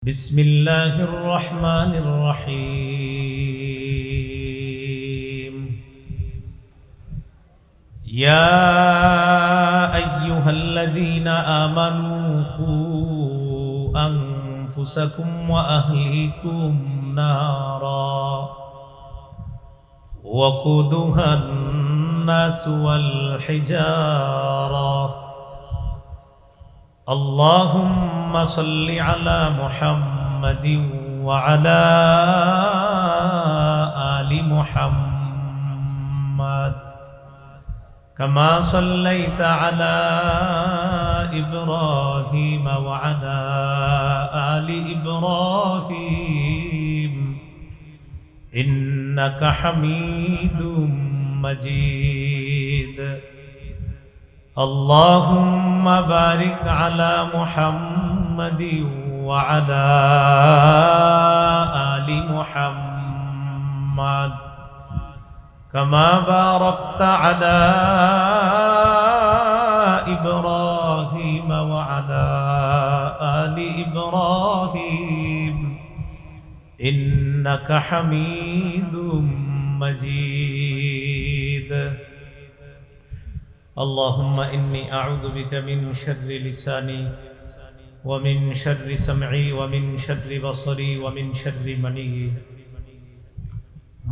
بسم الله الرحمن الرحيم يا أيها الذين آمنوا قوا أنفسكم وأهليكم نارا وقودها الناس والحجارة اللهم صل على محمد وعلى آل محمد كما صليت على إبراهيم وعلى آل إبراهيم إنك حميد مجيد اللهم بارك على محمد وعلى آل محمد كما باركت على إبراهيم وعلى آل إبراهيم إنك حميد مجيد اللهم إني أعوذ بك من شر لساني ومن شر سمعي ومن شر بصري ومن شر مني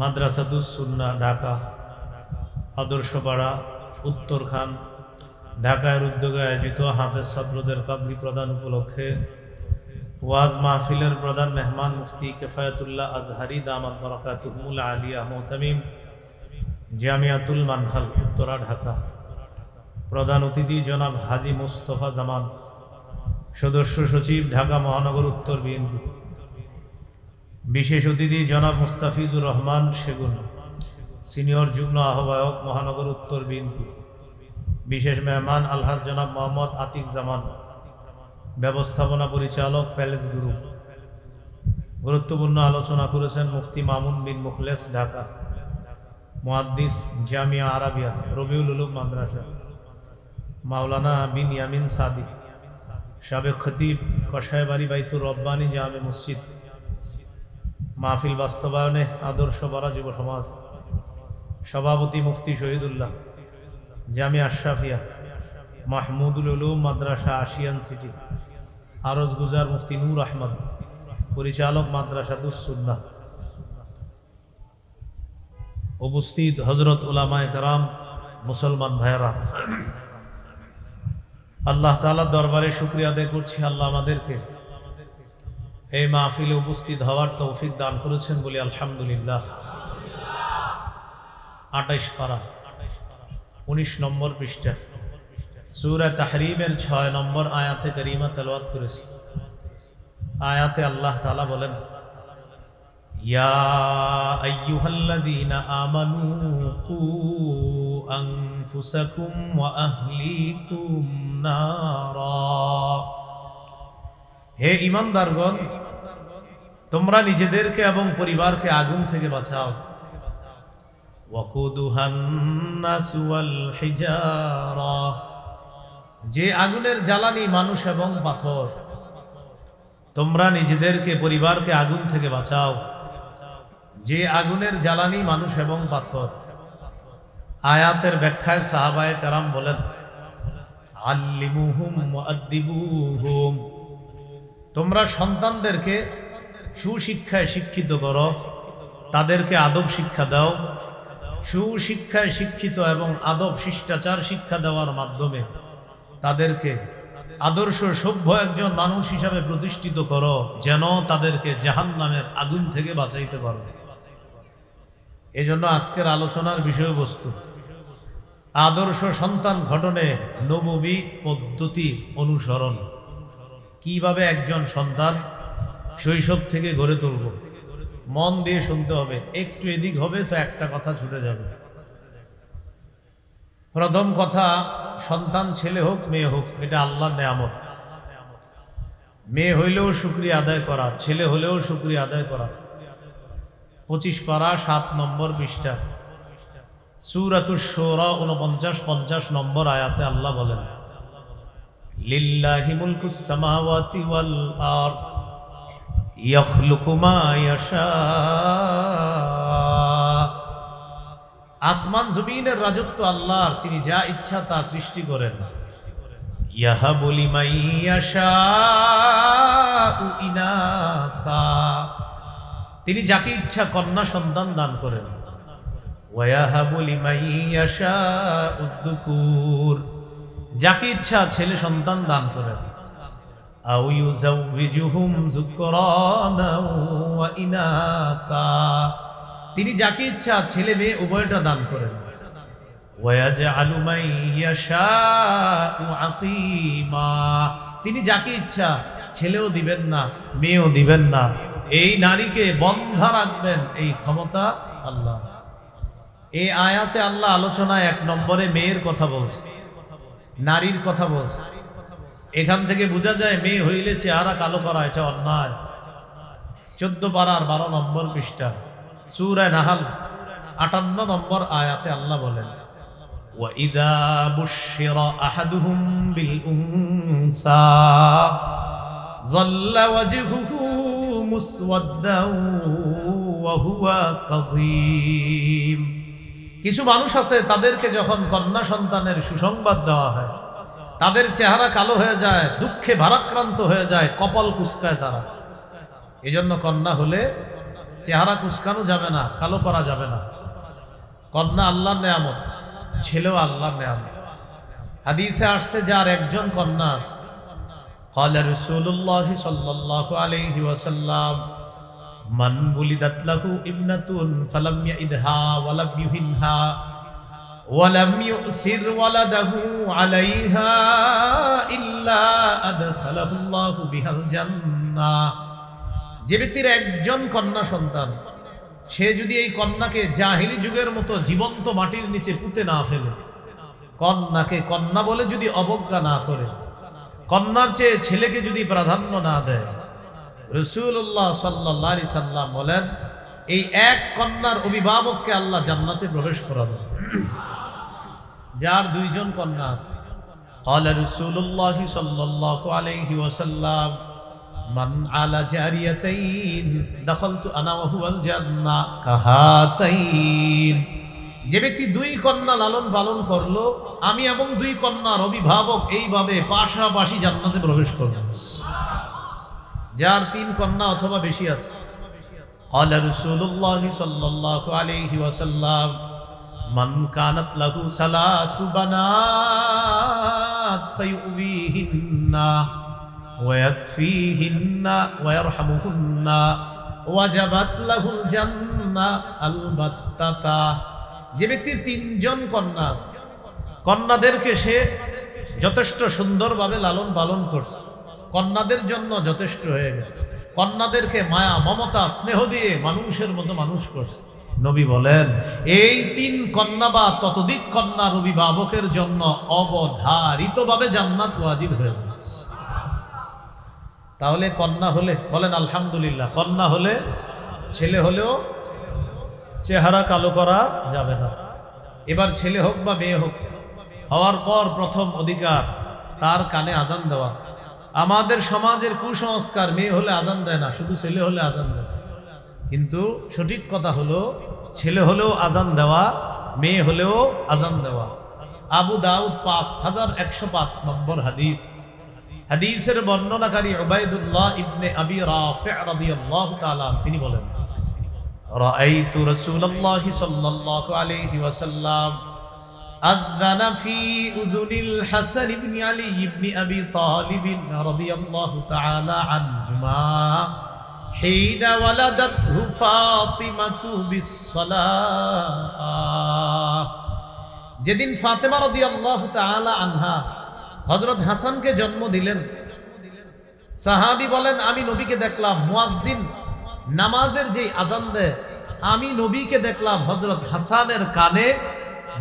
মাদ্রাসাতুস সুন্নাহ ঢাকা আদর্শপাড়া উত্তরখান ঢাকার উদ্যোগে আয়োজিত হাফেজ ছাত্রদের পাগড়ি প্রদান উপলক্ষে ওয়াজ মাহফিলের প্রধান মেহমান মুফতি কিফায়াতুল্লাহ আজহারি দামাত বারাকাতুহুল আলিয়া মুহতামিম জামিয়াতুল মানহাল উত্তরা ঢাকা প্রধান অতিথি জনাব হাজী মুস্তফা জামান সদস্য সচিব ঢাকা মহানগর উত্তর বিএনপি বিশেষ অতিথি জনাব মুস্তাফিজুর রহমান সেগুন সিনিয়র যুগ্ম আহ্বায়ক মহানগর উত্তর বিএনপি বিশেষ মেহমান আলহাজ জনাব মোহাম্মদ আতিক জামান ব্যবস্থাপনা পরিচালক প্যালেস গ্রুপ গুরুত্বপূর্ণ আলোচনা করেছেন মুফতি মামুন বিন মুখলেস ঢাকা মুহাদ্দিস জামিয়া আরাবিয়া রবিউল উলুম মাদ্রাসা মাওলানা বিন ইয়ামিন সাদিক সাবেক খতিব কষায়বাড়ি বাইতুর রব্বানী জামে মসজিদ মাহফিল বাস্তবায়নে আদর্শ পাড়া যুব সমাজ সভাপতি মুফতি শহীদুল্লাহ জামিয়া আশরাফিয়া মাহমুদুল উলুম মাদ্রাসা আশিয়ান সিটি আরজ গুজার মুফতি নূর আহমদ পরিচালক মাদ্রাসাতুস সুন্নাহ উপস্থিত হযরত উলামায়ে কেরাম মুসলমান ভাইয়েরা আল্লাহ তাআলার দরবারে শুকরিয়া আদায় করছি আল্লাহ আমাদেরকে এই মাহফিলে উপস্থিত হওয়ার তৌফিক দান করেছেন বলি আলহামদুলিল্লাহ 28 পারা 19 নম্বর পৃষ্ঠা সূরা তাহরিমের 6 নম্বর আয়াতে কারিমা তেলাওয়াত করেছি আয়াতে আল্লাহ তাআলা বলেন ইয়া আইয়ুহাল্লাযীনা আমানু কু আনফুসাকুম ওয়া আহলিকুম নারা হে ঈমানদারগণ তোমরা নিজেদেরকে এবং পরিবারকে আগুন থেকে বাঁচাও ওয়াকুদুহান নাস ওয়াল হিজারা যে আগুনের জ্বালানি মানুষ এবং পাথর তোমরা নিজেদেরকে পরিবারকে আগুন থেকে বাঁচাও যে আগুনের জ্বালানি মানুষ এবং পাথর আয়াতের ব্যাখ্যায় সাহাবায়ে কেরাম বলেন আল্লিমুহুম ওয়াআদ্দিবুহুম তোমরা সন্তানদেরকে সুশিক্ষায় শিক্ষিত করো তাদেরকে আদব শিক্ষা দাও সুশিক্ষায় শিক্ষিত এবং আদব শিষ্টাচার শিক্ষা দেওয়ার মাধ্যমে তাদেরকে আদর্শ সভ্য একজন মানুষ হিসাবে প্রতিষ্ঠিত করো যেন তাদেরকে জাহান্নামের আগুন থেকে বাঁচাইতে পারো এজন্য আজকের আলোচনার বিষয়বস্তু আদর্শ সন্তান গঠনে নববী পদ্ধতির অনুসরণ কিভাবে একজন সন্তান শৈশব থেকে গড়ে তুলব মন দিয়ে শুনতে হবে একটু এদিক হবে তো একটা কথা ছুটে যাবে প্রথম কথা সন্তান ছেলে হোক মেয়ে হোক এটা আল্লাহর নেয়ামত মেয়ে হইলেও শুকরিয়া আদায় করা ছেলে হলেও শুকরিয়া আদায় করা 25 পারা 7 নম্বর পৃষ্ঠা সূরাতুশ শুরা 49-50 নম্বর আয়াতে আল্লাহ বলেন লিল্লাহি মুলকুস সামাওয়াতি ওয়াল আরদ ইয়াখলুকু মা ইয়াশা। আসমান জমিনের রাজত্ব আল্লাহর, তিনি যা ইচ্ছা তা সৃষ্টি করেন। ইয়াহাবু লিমান ইয়াশাউ ইনাসা, তিনি যাকে ইচ্ছা কন্যা সন্তান দান করেন। ওয়ায়াহাবু লিমান ইয়াশাউ যুকুর, যাকে ইচ্ছা ছেলে সন্তান দান করেন। আও ইউযাউযুহুম যুকরানা ওয়া ইনাসা, তিনি যাকে ইচ্ছা ছেলে মেয়ে উভয়টা দান করেন। ওয়ায়াজআলু মান ইয়াশাউ আকীমা, তিনি যাকে ইচ্ছা ছেলেও দিবেন না মেয়েও দিবেন না, এই নারীকে বন্ধা রাখবেন, এই ক্ষমতা আল্লাহ। এই আয়াতে আল্লাহ আলোচনায় 1 নম্বরে মেয়ের কথা বলছে, নারীর কথা বলছে। এখান থেকে বোঝা যায় মেয়ে হইলে চেহারা কালো করা এটা অন্যায়। 14 পারার 12 নম্বর পৃষ্ঠা সূরা নাহল 58 নম্বর আয়াতে আল্লাহ বলেন, ওয়াইদা বুশিরা আহাদুহুম বিল উনসা যাল্লা ওয়াজহুহু মুসওয়াদ্দাও ওয়া হুয়া কাযীম। কিছু মানুষ আছে তাদেরকে যখন কন্যা সন্তানের সুসংবাদ দেওয়া হয় তাদের চেহারা কালো হয়ে যায়, দুঃখে ভারাক্রান্ত হয়ে যায়, কপাল কুঁচকায় তারা। এজন্য কন্যা হলে চেহারা কুঁচকানো যাবে না, কালো করা যাবে না। কন্যা আল্লাহর নেয়ামত, ছেলেও আল্লাহর নেয়ামত। হাদিসে আসছে যার একজন কন্যা আছে, ক্বালা রাসূলুল্লাহ সাল্লাল্লাহু আলাইহি ওয়াসাল্লাম, মান বুলিদাত লাহু ইবনাতুন ফালাম ইয়াইদহা ওয়া লাম ইউহিনহা ওয়া লাম ইউসির ওয়ালাদাহু আলাইহা ইল্লা আদখালাহুল্লাহু বিহাল জান্নাহ। যে ব্যক্তির একজন কন্যা সন্তান, সে যদি এই কন্যাকে জাহিলি যুগের মতো জীবন্ত মাটির নিচে পুঁতে না ফেলে, কন্যাকে কন্যা বলে যদি অবজ্ঞা না করে, কন্যার চেয়ে ছেলেকে যদি প্রাধান্য না দেয়, রাসূলুল্লাহ সাল্লাল্লাহু আলাইহি সাল্লাম বলেন এই এক কন্যার অভিভাবককে আল্লাহ জান্নাতে প্রবেশ করাবেন। যার 2 জন কন্যা আছে, ক্বালা রাসূলুল্লাহ সাল্লাল্লাহু আলাইহি ওয়াসাল্লাম, মান আলা জারিয়াতাইন দাখালতু আনা ওয়া হুয়াল জান্নাহ কাহাতাইন। যে ব্যক্তি 2 কন্যা লালন পালন করলো, আমি এবং 2 কন্যার অভিভাবক এইভাবে পাশাপাশি জান্নাতে প্রবেশ করব। যার 3 কন্যা অথবা বেশি আছে, ক্বালা রাসূলুল্লাহ সাল্লাল্লাহু আলাইহি ওয়াসাল্লাম, মান কানাত লাহু সালাসু বানাত ফায়ুবিহিন্না ওয়া ইয়াকফিহিন্না ওয়া ইয়ারহামুহুন্না ওয়াজাবাত লাহুল জান্নাহ আলবাত্তাতা। যে ব্যক্তির 3 জন কন্যা আছে, কন্যাদেরকে সে যথেষ্ট সুন্দরভাবে লালন পালন করছে, কন্যাদের জন্য যথেষ্ট হয়ে গেছে, কন্যাদেরকে মায়া মমতা স্নেহ দিয়ে মানুষের মতো মানুষ করছে। নবী বলেন এই 3 কন্যা বা ততোধিক কন্যার অভিভাবকের জন্য অবধারিতভাবে জান্নাত ওয়াজিব হয়ে যাচ্ছে। তাহলে কন্যা হলে বলেন আলহামদুলিল্লাহ, কন্যা হলে, ছেলে হলেও চেহারা কালো করা যাবে না। এবার ছেলে হোক বা মেয়ে হোক, হওয়ার পর প্রথম অধিকার তার কানে আজান দেওয়া। আমাদের সমাজের কুসংস্কার, মেয়ে হলে আজান দেয় না, শুধু ছেলে হলে আজান দেয়। কিন্তু সঠিক কথা হলো ছেলে হলেও আজান দেওয়া, মেয়ে হলেও আজান দেওয়া। আবু দাউদ 5105 নম্বর হাদিস। হাদিসের বর্ণনাকারী উবাইদুল্লাহ ইবনে আবি রাফি' রাদিয়াল্লাহু তাআলা তিনি বলেন, রাআইতু রাসূলুল্লাহ সাল্লাল্লাহু আলাইহি ওয়াসাল্লাম আযানা ফি উযুনিল হাসান ইবনে আলী ইবনে আবি তালিব রাদিয়াল্লাহু তাআলা আনহুমা হিনা ওয়ালাদাতহু ফাতিমাতু বিসসালাহ। যেদিন ফাতেমা রাদিয়াল্লাহু তাআলা আনহা হযরত হাসানকে জন্ম দিলেন, সাহাবী বলেন আমি নবীকে দেখলাম মুয়াজ্জিন নামাজের যে আজান দেয়, আমি নবীকে দেখলাম হযরত হাসানের কানে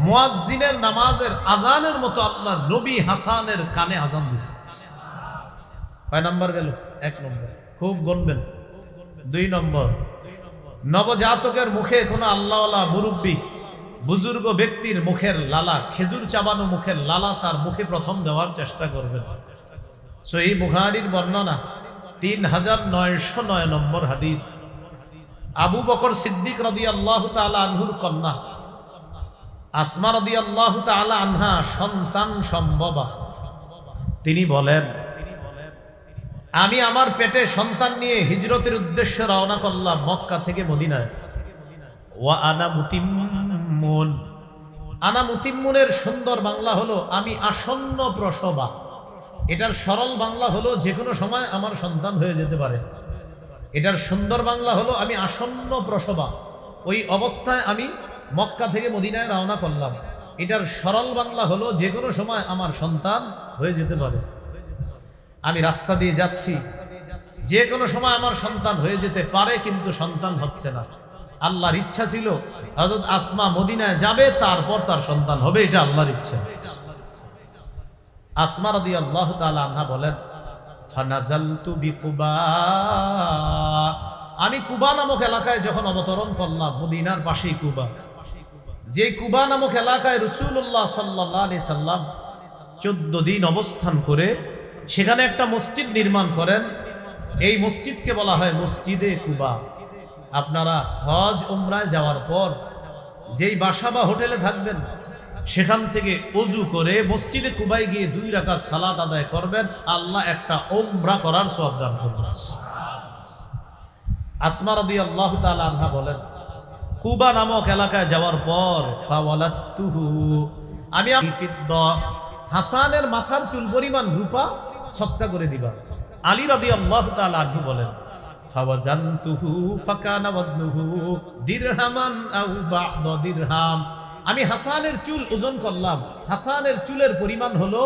মুয়াজ্জিনের নামাজের আজানের মতো আপনার নবী হাসানের কানে আজান দিছে। কয় নাম্বার গেল? 1 নম্বর, খুব গুনবেন। 2 নম্বর, নবজাতকের মুখে কোন আল্লাহওয়ালা মুরব্বী বুজুর্গ ব্যক্তির মুখের লালা, খেজুর চাবানো মুখের লালা তার মুখে প্রথম দেওয়ার চেষ্টা করবেন। সহিহ বুখারীর বর্ণনা, 3909 নম্বর হাদিস। আবু বকর সিদ্দিক রাদিয়াল্লাহু তাআলা আনহুর কন্যা আসমা রাদিয়াল্লাহু তাআলা আনহা সন্তান সম্ভবা। তিনি বলেন, আমি আমার পেটে সন্তান নিয়ে হিজরতের উদ্দেশ্যে রওনা করলাম মক্কা থেকে মদিনায়। ওয়া আনা মুতিম্মুন। আনা মুতিম্মুনের সুন্দর বাংলা হলো আমি আসন্ন প্রসবা। এটার সরল বাংলা হলো যে কোনো সময় আমার সন্তান হয়ে যেতে পারে। এটার সুন্দর বাংলা হলো আমি আসন্ন প্রসবা। ওই অবস্থায় আমি মক্কা থেকে মদিনায় রওনা করলাম। এটার সরল বাংলা হলো যে কোনো সময় আমার সন্তান হয়ে যেতে পারে। আমি রাস্তা দিয়ে যাচ্ছি, যে কোনো সময় আমার সন্তান হয়ে যেতে পারে, কিন্তু সন্তান হচ্ছে না। আল্লাহর ইচ্ছা ছিল হযরত আসমা মদিনায় যাবে, তারপর তার সন্তান হবে, এটা আল্লাহর ইচ্ছা। আসমা রাদিয়াল্লাহু তাআলা আনহা বলেন, ফানাজালতু বিকুবা। আমি কুবা নামক এলাকায় যখন অবতরণ করলাম, মদিনার পাশেই কুবা, যে কুবা নামক এলাকায় রাসূলুল্লাহ সাল্লাল্লাহু আলাইহি সাল্লাম 14 দিন অবস্থান করে সেখানে একটা মসজিদ নির্মাণ করেন। এই মসজিদকে বলা হয় মসজিদে কুবা। আপনারা হজ উমরায় যাওয়ার পর যেই বাসা বা হোটেলে থাকবেন, সেখান থেকে ওযু করে মসজিদে কুবায় গিয়ে 2 রাকাত সালাত আদায় করবেন, আল্লাহ একটা উমরা করার সওয়াব দান করবেন। আসমা রাদিয়াল্লাহু তাআলা আনহা বলেন, কুবা নামক এলাকায় যাওয়ার পর ফাওয়ালাতুহু, আমি ফিদ্দা, হাসানের মাথার চুল পরিমাণ রূপা সদকা করে দিবা। আলী রাদিয়াল্লাহু তাআলা আনহু বলেন, ফাওয়াজানতুহু ফাকানা ওয়াজনুহু দিরহামান আও বা'দা দিরহাম। আমি হাসানের চুল ওজন করলাম, হাসানের চুলের পরিমাণ হলো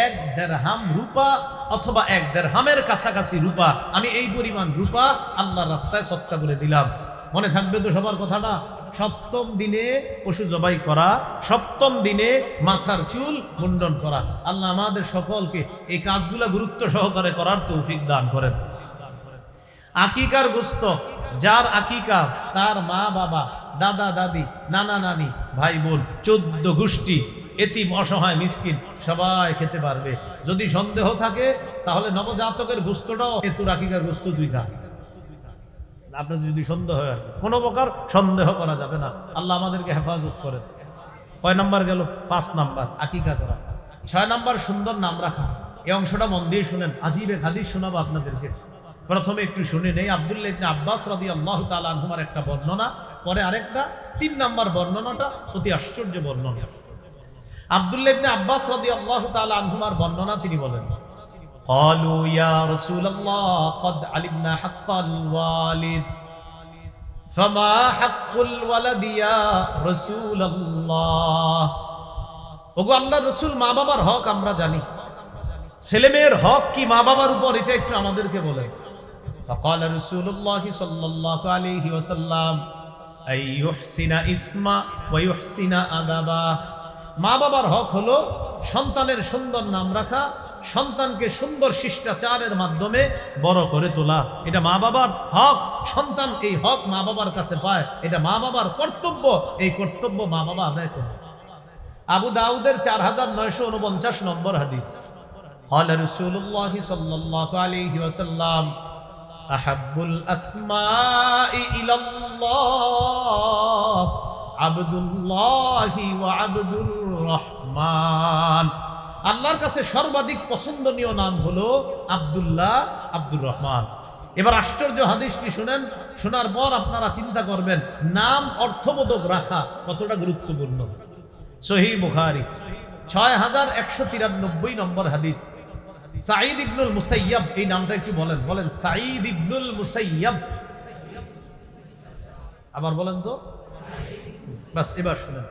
1 দিরহাম রূপা অথবা 1 দিরহামের কাছাকাছি রূপা। আমি এই পরিমাণ রূপা আল্লাহর রাস্তায় সদকা করে দিলাম। মনে থাকবে তো সবার কথাটা? সপ্তম দিনে পশু জবাই করা, সপ্তম দিনে মাথার চুল মুন্ডন করা। আল্লাহ আমাদের সকলকে এই কাজগুলা গুরুত্ব সহকারে করার তৌফিক দান করেন। আকিকার গোশত, যার আকিকা, তার মা বাবা, দাদা দাদি, নানা নানি, ভাই বোন, 14 গোষ্ঠী, এতিম, অসহায়, মিসকিন সবাই খেতে পারবে। যদি সন্দেহ থাকে তাহলে নবজাতকের গোশতটাও এতুর আকিকার গোশত 2 খা। আপনার যদি সন্দেহ হয়, আর কোনো প্রকার সন্দেহ করা যাবে না। আল্লাহ আমাদেরকে হেফাজত করেন। কয় নাম্বার গেল? 5 নাম্বার আকিকা করা। 6 নাম্বার সুন্দর নাম রাখা। এই অংশটা মন দিয়ে শুনেন, আজীব এক হাদিস শোনাবো আপনাদেরকে। প্রথমে একটু শুনে নেই আব্দুল্লাহ ইবনে আব্বাস রাদিয়াল্লাহু তাআলা আনহুমার একটা বর্ণনা, পরে আরেকটা 3 নাম্বার বর্ণনাটা অতি আশ্চর্য বর্ণনা। আব্দুল্লাহ ইবনে আব্বাস রাদিয়াল্লাহু তাআলা আনহুমার বর্ণনা, তিনি বলেন, قالوا يا رسول الله قد علمنا حق الوالد فما حق الولد يا رسول الله। ওগো আল্লাহর রাসূল, মা বাবার হক আমরা জানি, ছেলে মেয়ের হক কি মা বাবার উপর, এটা একটু আমাদেরকে বলেন। فقال رسول الله صلى الله عليه وسلم أن يحسن اسما ويحسن أدبا। মা বাবার হক হলো সন্তানের সুন্দর নাম রাখা, সন্তানকে সুন্দর শিষ্টাচারের মাধ্যমে বড় করে তোলা। এটা মা বাবার হক। সন্তান এই হক মা বাবার কাছে পায়, এটা মা বাবার কর্তব্য। এই কর্তব্য মা বাবা আদায় করে। আবু দাউদের 4949 নম্বর হাদিস। قال رسول الله صلى الله عليه وسلم أحب الأسماء إلى الله عبد الله وعبد الرحمن। আল্লাহর কাছে সর্বাধিক পছন্দনীয় নাম হলো আব্দুল্লাহ, আব্দুর রহমান। এবার আশ্চর্য হাদিসটি শুনেন, শোনার পর আপনারা চিন্তা করবেন নাম অর্থবোধক রাখা কতটা গুরুত্বপূর্ণ। সহিহ বুখারী 6193 নম্বর হাদিস। সাঈদ ইবনুল মুসাইয়াব, এই নামটা একটু বলেন, বলেন সাঈদ ইবনুল মুসাইয়াব। আবার বলেন তো, বাস এবার শুনেন।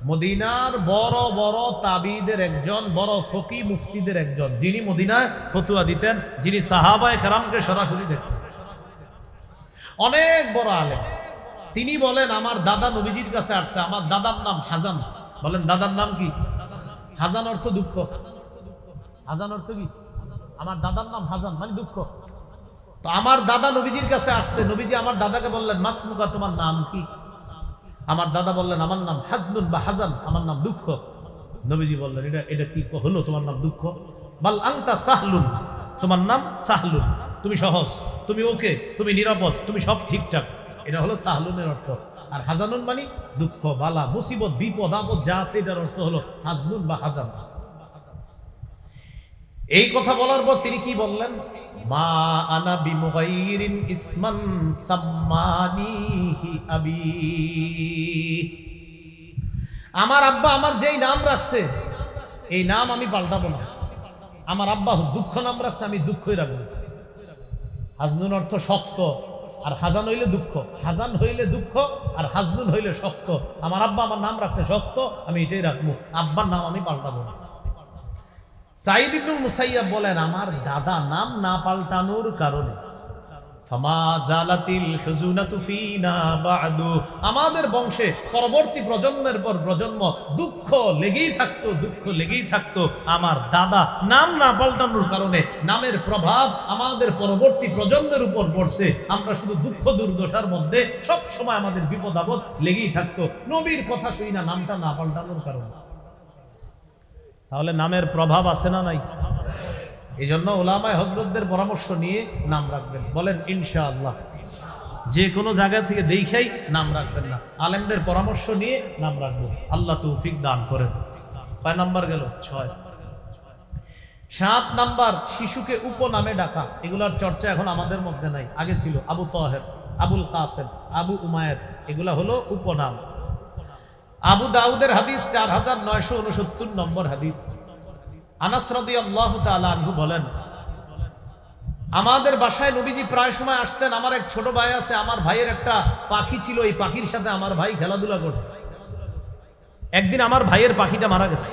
মদিনার বড় বড় তাবিদের একজন, বড় ফকি মুফতিদের একজন, যিনি মদিনায় ফতুয়া দিতেন, যিনি সাহাবায়ে কেরামকে সরাসরি দেখছেন, অনেক বড় আলেম। তিনি বলেন, আমার দাদা নবীজির কাছে আসছে, আমার দাদার নাম হাজান। বলেন দাদার নাম কি? হাজান অর্থ দুঃখ। হাজান অর্থ কি? আমার দাদার নাম হাজান মানে দুঃখ। তো আমার দাদা নবীজির কাছে আসছে, নবীজি আমার দাদাকে বললেন, মাসমুকা, তোমার নাম কি? আমার দাদা বললেন, আমার নাম হাজনুন বা হাজান, আমার নাম দুঃখ। নবীজি বললেন, এটা কি হলো, তোমার নাম দুঃখ? বাল আনতা সাহলুন, তোমার নাম সাহলুন, তুমি সহজ, তুমি ওকে, তুমি নিরাপদ, তুমি সব ঠিকঠাক। এটা হলো সাহলুনের অর্থ। আর হাজানুন মানে দুঃখ, বালা, মুসিবত, বিপদ আপদ যা আছে এটার অর্থ হলো হাজনুন বা হাজান। এই কথা বলার পর তিনি কি বললেন? মা আনা বিমুগাইরিন ইসমান সাম্মানিহি আবি। আমার আব্বা আমার যেই নাম রাখছে এই নাম আমি পাল্টাবো না। আমার আব্বা দুঃখ নাম রাখছে, আমি দুঃখই রাখবো। হাজনুন অর্থ শক্ত, আর হাজান হইলে দুঃখ। হাজান হইলে দুঃখ আর হাজনুন হইলে শক্ত। আমার আব্বা আমার নাম রাখছে শক্ত, আমি এটাই রাখবো, আব্বার নাম আমি পাল্টাবো না। সাঈদ ইবনুল মুসাইয়াব বলেন, আমার দাদা নাম না পাল্টানোর কারণে ফামা জালাতিল হুজুনাতু ফিনা বা'দু, আমাদের বংশে পরবর্তী প্রজন্মের পর প্রজন্ম দুঃখ লেগেই থাকতো, দুঃখ লেগেই থাকতো। আমার দাদা নাম না পাল্টানোর কারণে নামের প্রভাব আমাদের পরবর্তী প্রজন্মের উপর পড়ছে। আমরা শুধু দুঃখ দুর্দশার মধ্যে সব সময় আমাদের বিপদ আপদ লেগেই থাকতো নবীর কথা শুই না নামটা না পাল্টানোর কারণে। তাহলে নামের প্রভাব আছে না নাই? এই জন্য ওলামায়ে হযরতদের পরামর্শ নিয়ে নাম রাখবেন। বলেন ইনশাআল্লাহ। যে কোনো জায়গা থেকে দেখাই নাম রাখবেন না, আলেমদের পরামর্শ নিয়ে নাম রাখবো। আল্লাহ তৌফিক দান করেন। কয় নাম্বার গেল? 6। 7 নাম্বার, শিশুকে উপনামে ডাকা। এগুলার চর্চা এখন আমাদের মধ্যে নাই, আগে ছিল। আবু তাহের, আবুল কাসেম, আবু উমায়ের, এগুলা হলো উপনাম। আবু দাউদের হাদিস 4969 নম্বর হাদিস। আনাস রাদিয়াল্লাহু তাআলা আনহু বলেন, আমাদের বাসায় নবীজি প্রায় সময় আসতেন। আমার এক ছোট ভাই আছে, আমার ভাইয়ের একটা পাখি ছিল, এই পাখির সাথে আমার ভাই খেলাধুলা করত। একদিন আমার ভাইয়ের পাখিটা মারা গেছে।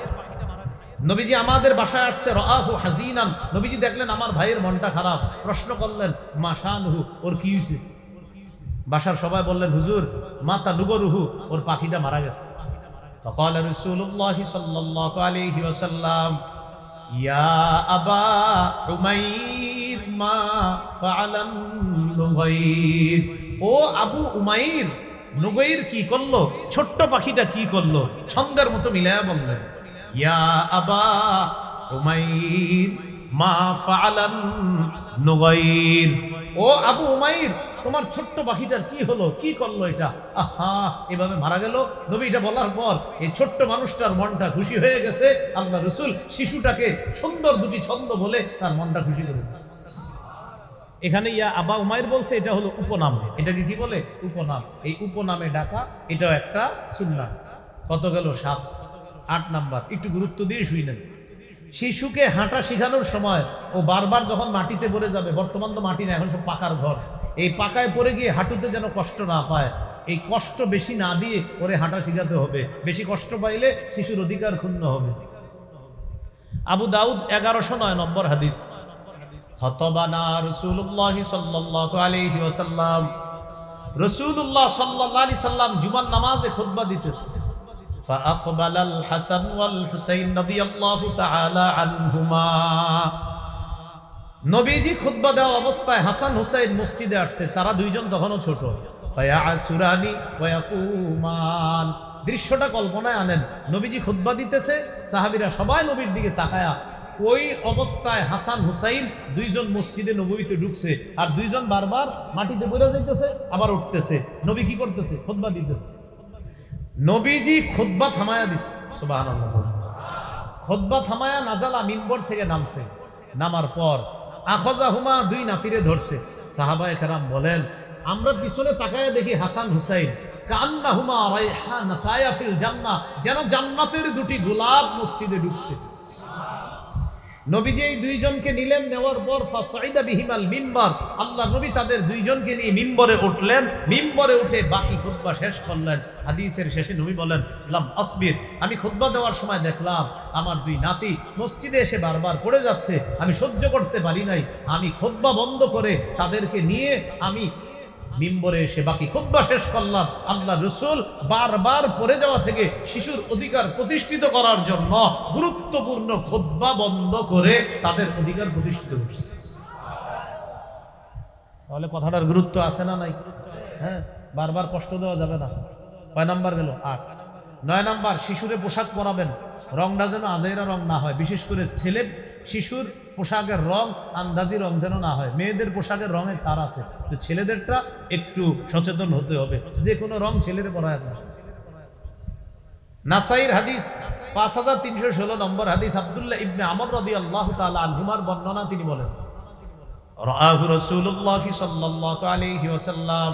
নবীজি আমাদের বাসায় আসছে, রাআহু হাজিনান, নবীজি দেখলেন আমার ভাইয়ের মনটা খারাপ। প্রশ্ন করলেন, মা শানুহু, ওর কি হয়েছে? বাসার সবাই বললেন, হুজুর মাতা নুগরুহু, ওর পাখিটা মারা গেছে। ফাকাল রাসূলুল্লাহ সাল্লাল্লাহু আলাইহি ওয়াসাল্লাম, ইয়া আবা উমাইর মা ফাআলান নুগাইর, ও আবু উমাইর, নুগাইর কি করলো? ছোট্ট পাখিটা কি করলো? ছন্দের মতো মিলায়া বললেন, ইয়া আবা উমাইর মা ফাআলান নুগাইর, ও আবু উমাইর, তোমার ছোট্ট পাখিটার কি হলো? কি করলো এটা? আহা, এভাবে মারা গেল। নবী এটা বলার পর এই ছোট্ট মানুষটার মনটা খুশি হয়ে গেছে। আল্লাহ রাসূল শিশুটাকে সুন্দর দুটি ছন্দ বলে তার মনটা খুশি করে দিয়েছে। এখানে ইয়া আবা উমাইর বলছে, এটা হলো উপনাম। এটাকে কি বলে? উপনাম। এই উপনামে ডাকা এটাও একটা সুন্নাহ। কত গেল? 7। 8 নাম্বার, একটু গুরুত্ব দিয়ে শুনেন। শিশুকে হাঁটা শেখানোর সময় ও বারবার যখন মাটিতে পড়ে যাবে, বর্তমান তো মাটি না, এখন সব পাকার ঘর, এই পাকায় পড়ে গিয়ে হাঁটুতে যেন কষ্ট না পায়, এই কষ্ট বেশি না দিয়ে ওরে হাঁটা শেখাতে হবে। বেশি কষ্ট পাইলে শিশুর অধিকার ক্ষুণ্ণ হবে। আবু দাউদ 1109 নম্বর হাদিস। খতবানা রাসূলুল্লাহ সাল্লাল্লাহু আলাইহি ওয়াসাল্লাম, রাসূলুল্লাহ সাল্লাল্লাহু আলাইহি সাল্লাম জুমার নামাজে খুতবা দিতেছে। فأقبل الحسن والحسين رضي الله تعالى عنهما, নবীজি খুতবা দেওয়া অবস্থায় হাসান হুসাইন মসজিদে আসছে। তারা দুইজন তখনও ছোট। ফায়াসুরানি ওয়ায়াকুমান, দৃশ্যটা কল্পনায় আনেন। নবীজি খুতবা দিতেছে, সাহাবীরা সবাই নবীর দিকে তাকায়া, ওই অবস্থায় হাসান হুসাইন দুইজন মসজিদে নববীতে ঢুকছে, আর দুইজন বারবার মাটিতে পড়ে যাইতেছে, আবার উঠতেছে। নবী কি করতেছে? খুতবা দিতেছে। নবীজি খুতবা থামায়া দিচ্ছে। সুবহানাল্লাহ। খুতবা থামায়া নাজালা, মিম্বর থেকে নামছে। নামার পর আখাযাহুমা, দুই নাতিরে ধরছে। সাহাবায়ে কেরাম বলেন, আমরা পিছনে তাকায়া দেখি হাসান হুসাইন কান্নাহুমা রাইহানাতায়া ফিল জান্নাহ, যেন জান্নাতের দুটি গোলাপ মসজিদে ঢুকছে। নবীজি এই দুইজনকে নিলেন, নেওয়ার পর ফাসাইদা বিহিমাল মিম্বার, আল্লাহ নবী তাদের দুইজনকে নিয়ে মিম্বরে উঠলেন। মিম্বরে উঠে বাকি খুতবা শেষ করলেন। হাদিসের শেষে নবী বলেন, লাম আসবির, আমি খুতবা দেওয়ার সময় দেখলাম আমার দুই নাতি মসজিদে এসে বারবার পড়ে যাচ্ছে, আমি সহ্য করতে পারি নাই। আমি খুতবা বন্ধ করে তাদেরকে নিয়ে আমি মিম্বরে এসে বাকি খুতবা শেষ করলাম। আল্লাহ রাসূল বারবার পড়ে যাওয়া থেকে শিশুর অধিকার প্রতিষ্ঠিত করার জন্য গুরুত্বপূর্ণ খুতবা বন্ধ করে তাদের অধিকার প্রতিষ্ঠিত করছে। তাহলে কথাটার গুরুত্ব আছে না নাই? হ্যাঁ, বারবার কষ্ট দেওয়া যাবে না। কয় নাম্বার গেল? 8। 9 নাম্বার, শিশুরে পোশাক পরাবেন, রংটা যেন আজাইরা রং না হয়, বিশেষ করে ছেলে শিশুর পোশাকের রং আন্দাজি রং যেন না হয়। মেয়েদের পোশাকের রঙে ছাড় আছে, তো ছেলেদেরটা একটু সচেতন হতে হবে, যে কোনো রং ছেলের পরায় না। নাসাইর হাদিস 5316 নম্বর হাদিস, আব্দুল্লাহ ইবনে আমর রাদিয়াল্লাহু তাআলা আনহুমার বর্ণনা, তিনি বলেন রাআহু রাসূলুল্লাহ সাল্লাল্লাহু আলাইহি ওয়াসাল্লাম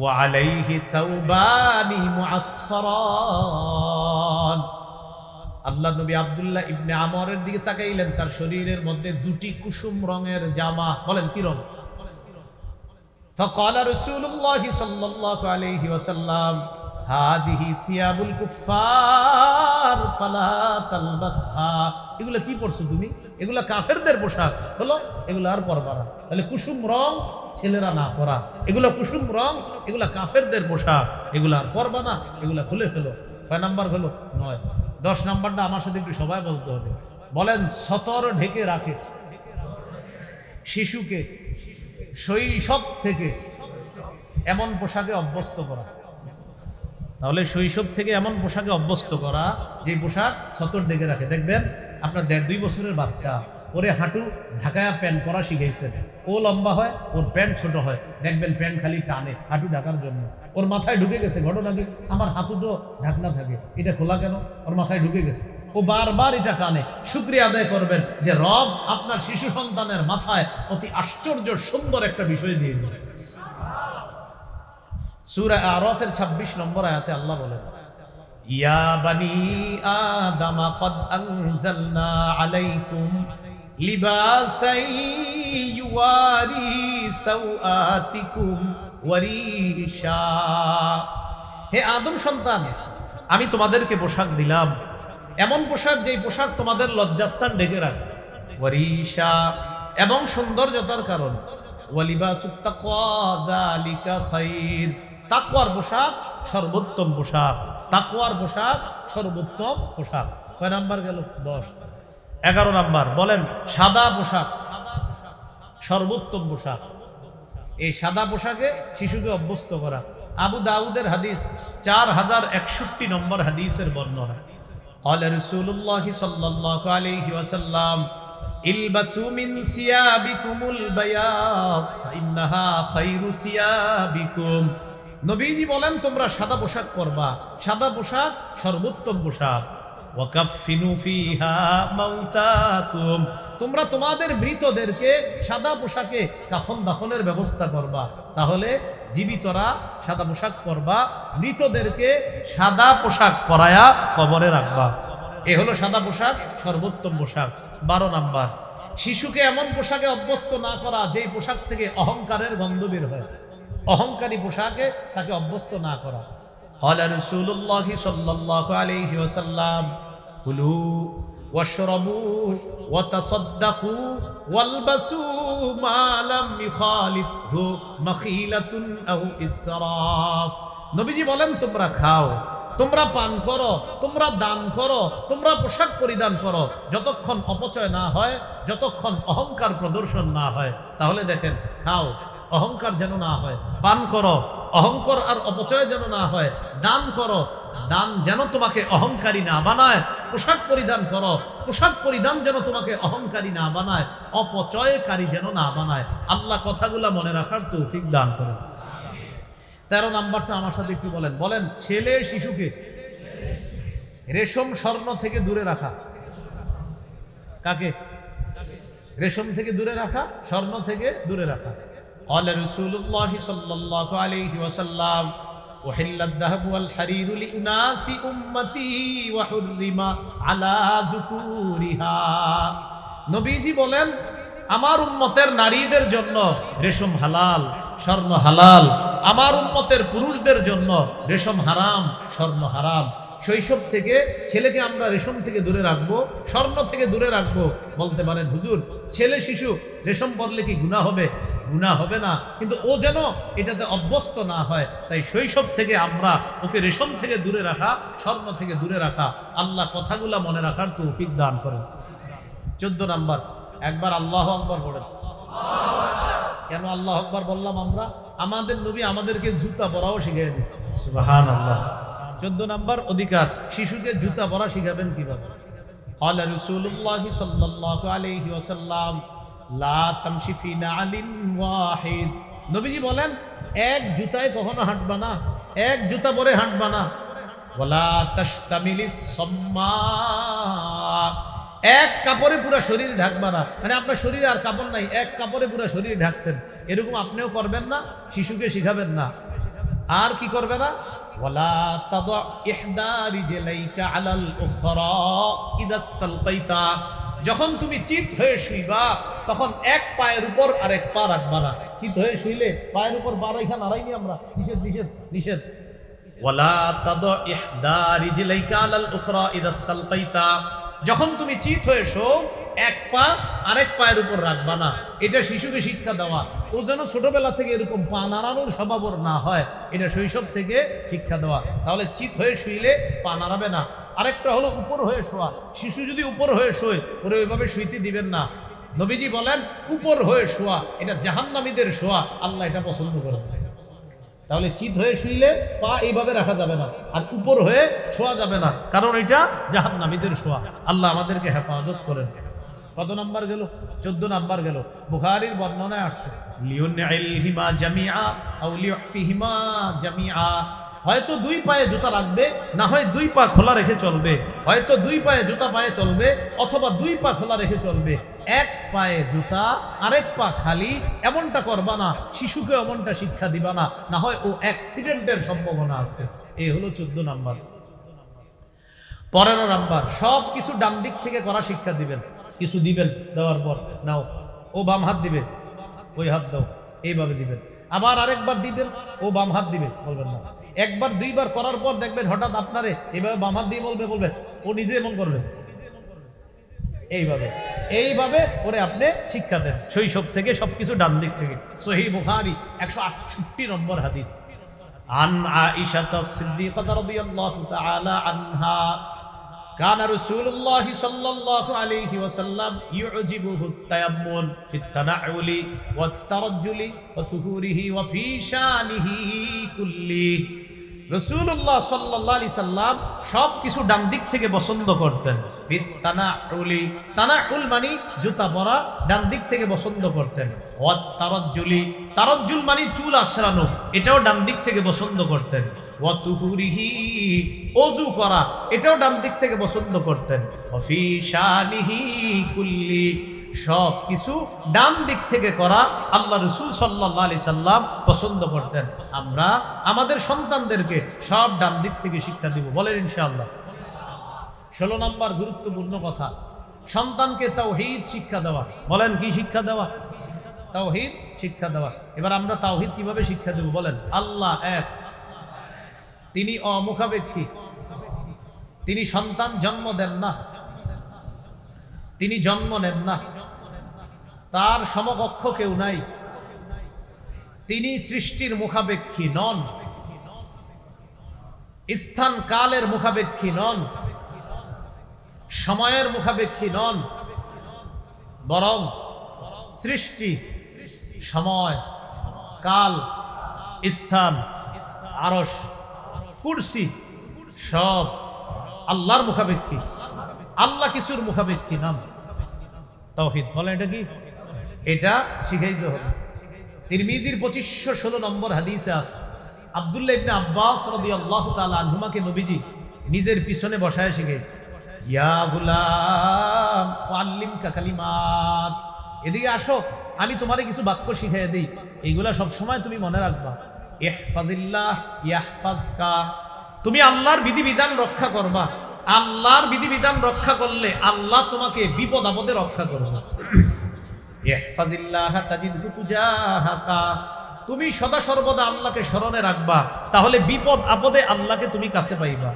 ওয়া আলাইহি থাওবানি মুআসফারান। আল্লাহ নবী আব্দুল্লাহ ইবনে আমরের দিকে তাকাইলেন, তার শরীরের মধ্যে দুটি কুসুম রঙের জামা। বলেন কি রং? ফাকালা রাসূলুল্লাহ সাল্লাল্লাহু আলাইহি ওয়াসাল্লাম হাদিহি সিয়াবুল কুফার ফালা তালবাসহা। এগুলা কি পরছো তুমি? এগুলা কাফেরদের পোশাক, হলো এগুলা আর পরবা না। তাহলে কুসুম রং ছেলেরা না পরা, এগুলা কুসুম রং, এগুলা কাফেরদের পোশাক, এগুলা আর পরবা না, এগুলা খুলে ফেলো। কয় নাম্বার হলো? 9। 10 নাম্বারটা আমার সাথে একটু সবাই বলতে হবে। বলেন, সতর ঢেকে রাখে শিশুকে শৈশব থেকে এমন পোশাকে অভ্যস্ত করা। তাহলে শৈশব থেকে এমন পোশাকে অভ্যস্ত করা যে পোশাক সতর ঢেকে রাখে। দেখবেন আপনার 1.5-2 বছরের বাচ্চা, ওরে হাঁটু ঢাকায়া প্যান্ট পরা শিখাইছেন, ও লম্বা হয়, ওর প্যান্ট ছোট হয়, দেখবেন প্যান্ট খালি টানে হাঁটু ঢাকার জন্য। ওর মাথায় ঢুকে গেছে ঘটনা কি, আমার হাঁটু তো ঢাকনা থাকে, এটা খোলা কেন? ওর মাথায় ঢুকে গেছে, ও বারবার এটা টানে। শুকরিয়া আদায় করবেন যে রব আপনার শিশু সন্তানের মাথায় অতি আশ্চর্য সুন্দর একটা বিষয় দিয়ে দিয়েছে। সূরা আরাফের 26 নম্বর আয়াতে আল্লাহ বলেন, ইয়া বানি আদম ক্বাদ আনজালনা আলাইকুম লিবাসাই ইউয়ারি সাওআতিকুম ওয়ারিশা। হে আদম সন্তান, আমি তোমাদেরকে পোশাক দিলাম, এমন পোশাক যেই পোশাক তোমাদের লজ্জাস্থান ঢেকে রাখে, ওয়ারিশা এবং সৌন্দর্যতার কারণ, ওয়ালিবাসুত তাকওয়া যালিকা খায়র, তাকওয়ার পোশাক সর্বোত্তম পোশাক, তাকওয়ার পোশাক সর্বোত্তম পোশাক। কয় নাম্বার গেল? 10। 11 নাম্বার, বলেন সাদা পোশাক সর্বোত্তম পোশাক। এই সাদা পোশাকে শিশুকে অভ্যস্ত করা। আবু দাউদের হাদিস 4061 নম্বর হাদিসের বর্ণনা, ক্বালা রাসূলুল্লাহ সাল্লাল্লাহু আলাইহি ওয়াসাল্লাম ইলবাসু মিন সিয়াবিকুমুল বায়াস ফাইন্নাহা খায়রু সিয়াবিকুম। নবীজি বলেন, তোমরা সাদা পোশাক পরবা, সাদা পোশাক সর্বোত্তম পোশাক। ওয়াকাফিনু ফিহা মাউতাকুম, তোমরা তোমাদের মৃতদেরকে সাদা পোশাকে কাফন দাফনের ব্যবস্থা করবা। তাহলে জীবিতরা সাদা পোশাক পরবা, মৃতদেরকে সাদা পোশাক পরায়া কবরে রাখবা। এ হলো সাদা পোশাক সর্বোত্তম পোশাক। 12 নাম্বার, শিশুকে এমন পোশাকে অভ্যস্ত না করা যেই পোশাক থেকে অহংকারের গন্ধ বের হয়, অহংকারী পোশাকে তাকে অভ্যস্ত না করা। ক্বালা রাসূলুল্লাহ সাল্লাল্লাহু আলাইহি ওয়াসাল্লাম কুলু ওয়াশরাবু ওয়া তাসাদ্দাকু ওয়ালবাসু মা লাম ইখালিতহু মাখিলাতুন আও ইসরাফ। নবীজি বলেন, তোমরা খাও, তোমরা পান করো, তোমরা দান করো, তোমরা পোশাক পরিধান করো, যতক্ষণ অপচয় না হয়, যতক্ষণ অহংকার প্রদর্শন না হয়। তাহলে দেখেন, খাও, অহংকার যেন না হয়, পান করো, অহংকার আর অপচয় যেন না হয়, দান করো, দান যেন তোমাকে অহংকারী না বানায়, পোশাক পরিধান করো, পোশাক পরিধান যেন তোমাকে অহংকারী না বানায়, অপচয়কারী যেন না বানায়। আল্লাহ কথাগুলা মনে রাখার তৌফিক দান করেন। 13 নাম্বারটা আমার সাথে একটু বলেন। বলেন, ছেলে শিশুকে রেশম স্বর্ণ থেকে দূরে রাখা। কাকে? রেশম থেকে দূরে রাখা, স্বর্ণ থেকে দূরে রাখা। قال رسول الله صلى الله عليه وسلم وحل الذهب والحرير لأناس أمتي وحرم على ذكورها। নবীজি বলেন, আমার উম্মতের নারীদের জন্য রেশম হালাল, স্বর্ণ হালাল, আমার উম্মতের পুরুষদের জন্য রেশম হারাম, স্বর্ণ হারাম। শৈশব থেকে ছেলেকে আমরা রেশম থেকে দূরে রাখবো, স্বর্ণ থেকে দূরে রাখবো। বলতে পারেন, হুজুর ছেলে শিশু রেশম পরলে কি গুনাহ হবে? গুনাহ হবে না, কিন্তু ও যেন এটাতে অভ্যস্ত না হয়। তাই শৈশব থেকে আমরা ওকে রেশম থেকে দূরে রাখা, স্বর্ণ থেকে দূরে রাখা। আল্লাহ কথাগুলা মনে রাখার তৌফিক দান করেন। 14 নাম্বার, একবার আল্লাহু আকবার বলেন। কেন আল্লাহু আকবার বললাম আমরা? আমাদের নবী আমাদেরকে জুতা পরাও শিখিয়ে দিয়েছে। সুবহানাল্লাহ। 14 নাম্বার অধিকার, শিশুকে জুতা পরা শিখাবেন কিভাবে? قال رسول الله صلى الله عليه وسلم لا تمشي في نعل واحد। নবীজি বলেন এক জুতায় কখনো হাঁটবা না, এক জুতা পরে হাঁটবা না। ওয়ালা তাশতামিলিস সাম্মা, এক কাপড়ে পুরো শরীর ঢাকবা না, মানে আপনার শরীরে আর কাপড় নাই, এক কাপড়ে পুরো শরীর ঢাকছেন, এরকম আপনিও করবেন না, শিশুকে শিখাবেন না। আর কি করবে না? ওয়ালা তাদা ইহদা রিজলাইকা আলাল উখরা ইদাস্তালকাইতা, যখন তুমি চিত হয়ে শুইবা তখন এক পায়ের উপর আরেক পা রাখবা না। চিত হয়ে শুইলে পায়ের উপর পা রাখা নাড়াইনি আমরা, নিষেধ নিষেধ নিষেধ। ওয়ালা তাদা ইহদা রিজলাইকা আলাল উখরা ইদাস্তালকাইতা, যখন তুমি চিত হয়ে শো এক পা আরেক পায়ের উপর রাখবা না। এটা শিশুকে শিক্ষা দেওয়া, ও যেন ছোটবেলা থেকে এরকম পা নাড়ানোর স্বভাব ওর না হয়, এটা শৈশব থেকে শিক্ষা দেওয়া। তাহলে চিত হয়ে শুইলে পা নাড়াবে না। আরেকটা হলো উপর হয়ে শোয়া, শিশু যদি উপর হয়ে শোয় ওরে ওইভাবে শুইতে দিবেন না। নবীজি বলেন উপর হয়ে শোয়া এটা জাহান্নামীদের শোয়া, আল্লাহ এটা পছন্দ করে না। তাহলে চিত হয়ে শুইলে পা এইভাবে রাখা যাবে না, আর উপর হয়ে শোয়া যাবে না, কারণ এটা জাহান্নামীদের শোয়া। আল্লাহ আমাদেরকে হেফাজত করেন। কত নাম্বার গেল? 14 নাম্বার গেল। বুখারীর বর্ণনায় আসছে লিউনইলহিমা জামিআ আও লিউহফিহিমা জামিআ, হয়তো দুই পায়ে জুতা রাখবে, না হয় দুই পা খোলা রেখে চলবে, হয়তো দুই পায়ে জুতা পায়ে চলবে, অথবা দুই পা খোলা রেখে চলবে। এক পায়ে জুতা আরেক পা খালি এমনটা করবা না, শিশুকে এমনটা শিক্ষা দিবা না, না হয় ও অ্যাক্সিডেন্টের সম্ভাবনা আছে। এই হলো 14 নাম্বার। 15 নাম্বার, সব কিছু ডান দিক থেকে করা শিক্ষা দিবেন। কিছু দিবেন, দেওয়ার পর নাও, ও বাম হাত দিবে, ওই হাত দাও, এইভাবে দিবেন। আবার আরেকবার দিবেন, ও বাম হাত দিবে, বলবেন না। একবার দুইবার করার পর দেখবেন হঠাৎ আপনারে এইভাবে বাম হাত দিয়ে বলবে, ও নিজে এমন করবে, এইভাবে এইভাবে ওরে আপনি শিক্ষা দেন শৈশব থেকে, সবকিছু ডান দিক থেকে। সহিহ বুখারী 168 নম্বর হাদিস। আন আয়েশা সিদ্দিকাহ রাদিয়াল্লাহু তাআলা আনহা কানা রাসূলুল্লাহ সাল্লাল্লাহু আলাইহি ওয়াসাল্লাম ইউজিবুহু তায়াম্মুন ফিত তানাউলি ওয়াত তারাজ্জুলি ওয়া তুহুরিহি ওয়া ফি শানিহি কুল্লি। রাসূলুল্লাহ সাল্লাল্লাহু আলাইহি সাল্লাম সব কিছু ডান দিক থেকে পছন্দ করতেন। ফিত তানাউলি, তানাউল মানে জুতা পরা, ডান দিক থেকে পছন্দ করতেন। ওয়াত তারাজ্জুলি, তারাজ্জুল মানে চুল আঁচড়ানো, এটাও ডান দিক থেকে পছন্দ করতেন। ওয়া তুহুরিহি, ওযু করা, এটাও ডান দিক থেকে পছন্দ করতেন। ওয়া ফি শানিহি কুল্লি, সব কিছু ডান দিক থেকে করা আল্লাহ রাসূল সাল্লাল্লাহু আলাইহি সাল্লাম পছন্দ করতেন। আমরা আমাদের সন্তানদেরকে সব ডান দিক থেকে শিক্ষা দিব, বলেন ইনশাআল্লাহ। 16 নম্বর গুরুত্বপূর্ণ কথা, সন্তানকে তাওহীদ শিক্ষা দেওয়া। বলেন কি শিক্ষা দেওয়া? তাওহীদ শিক্ষা দেওয়া। এবার আমরা তাওহীদ কিভাবে শিক্ষা দেব? বলেন আল্লাহ এক, তিনি অমুখাপেক্ষী, তিনি সন্তান জন্ম দেন না, তিনি জন্ম নেন না, তার সমকক্ষ কেউ নাই, তিনি সৃষ্টির মুখাপেক্ষী নন, স্থান কালের মুখাপেক্ষী নন, সময়ের মুখাপেক্ষী নন, বরং সৃষ্টি, সময়, কাল, স্থান, আরশ, কুরসি সব আল্লাহর মুখাপেক্ষী। আল্লাহ কিছুর মুখাপেক্ষী নাম। তাওহীদ বলেন এটা কি? এটা শিখাইতে হবে। তিরমিজির 2516 নম্বর হাদিসে আছে, আব্দুল্লাহ ইবনে আব্বাস রাদিয়াল্লাহু তাআলা আনহুমাকে নবীজি নিজের পিছনে বসায় শিখাইছে, ইয়া গুলাম উআল্লিমকা কালিমাত, এদিকে আসো, আমি তোমারে কিছু বাক্য শিখাইয়ে দেই, এইগুলা সব সময় তুমি মনে রাখবা। ইহফাজিল্লাহ ইয়াহফাজকা, তুমি আল্লাহর বিধিবিধান রক্ষা করবা, আল্লাহর বিধিবিধান রক্ষা করলে আল্লাহ তোমাকে বিপদ আপদে রক্ষা করবে। ইহফাজিল্লাহ তাজিদহু তুজাহাকা, তুমি সদা সর্বদা আল্লাহকে স্মরণে রাখবা, তাহলে বিপদ আপদে আল্লাহকে তুমি কাছে পাইবা।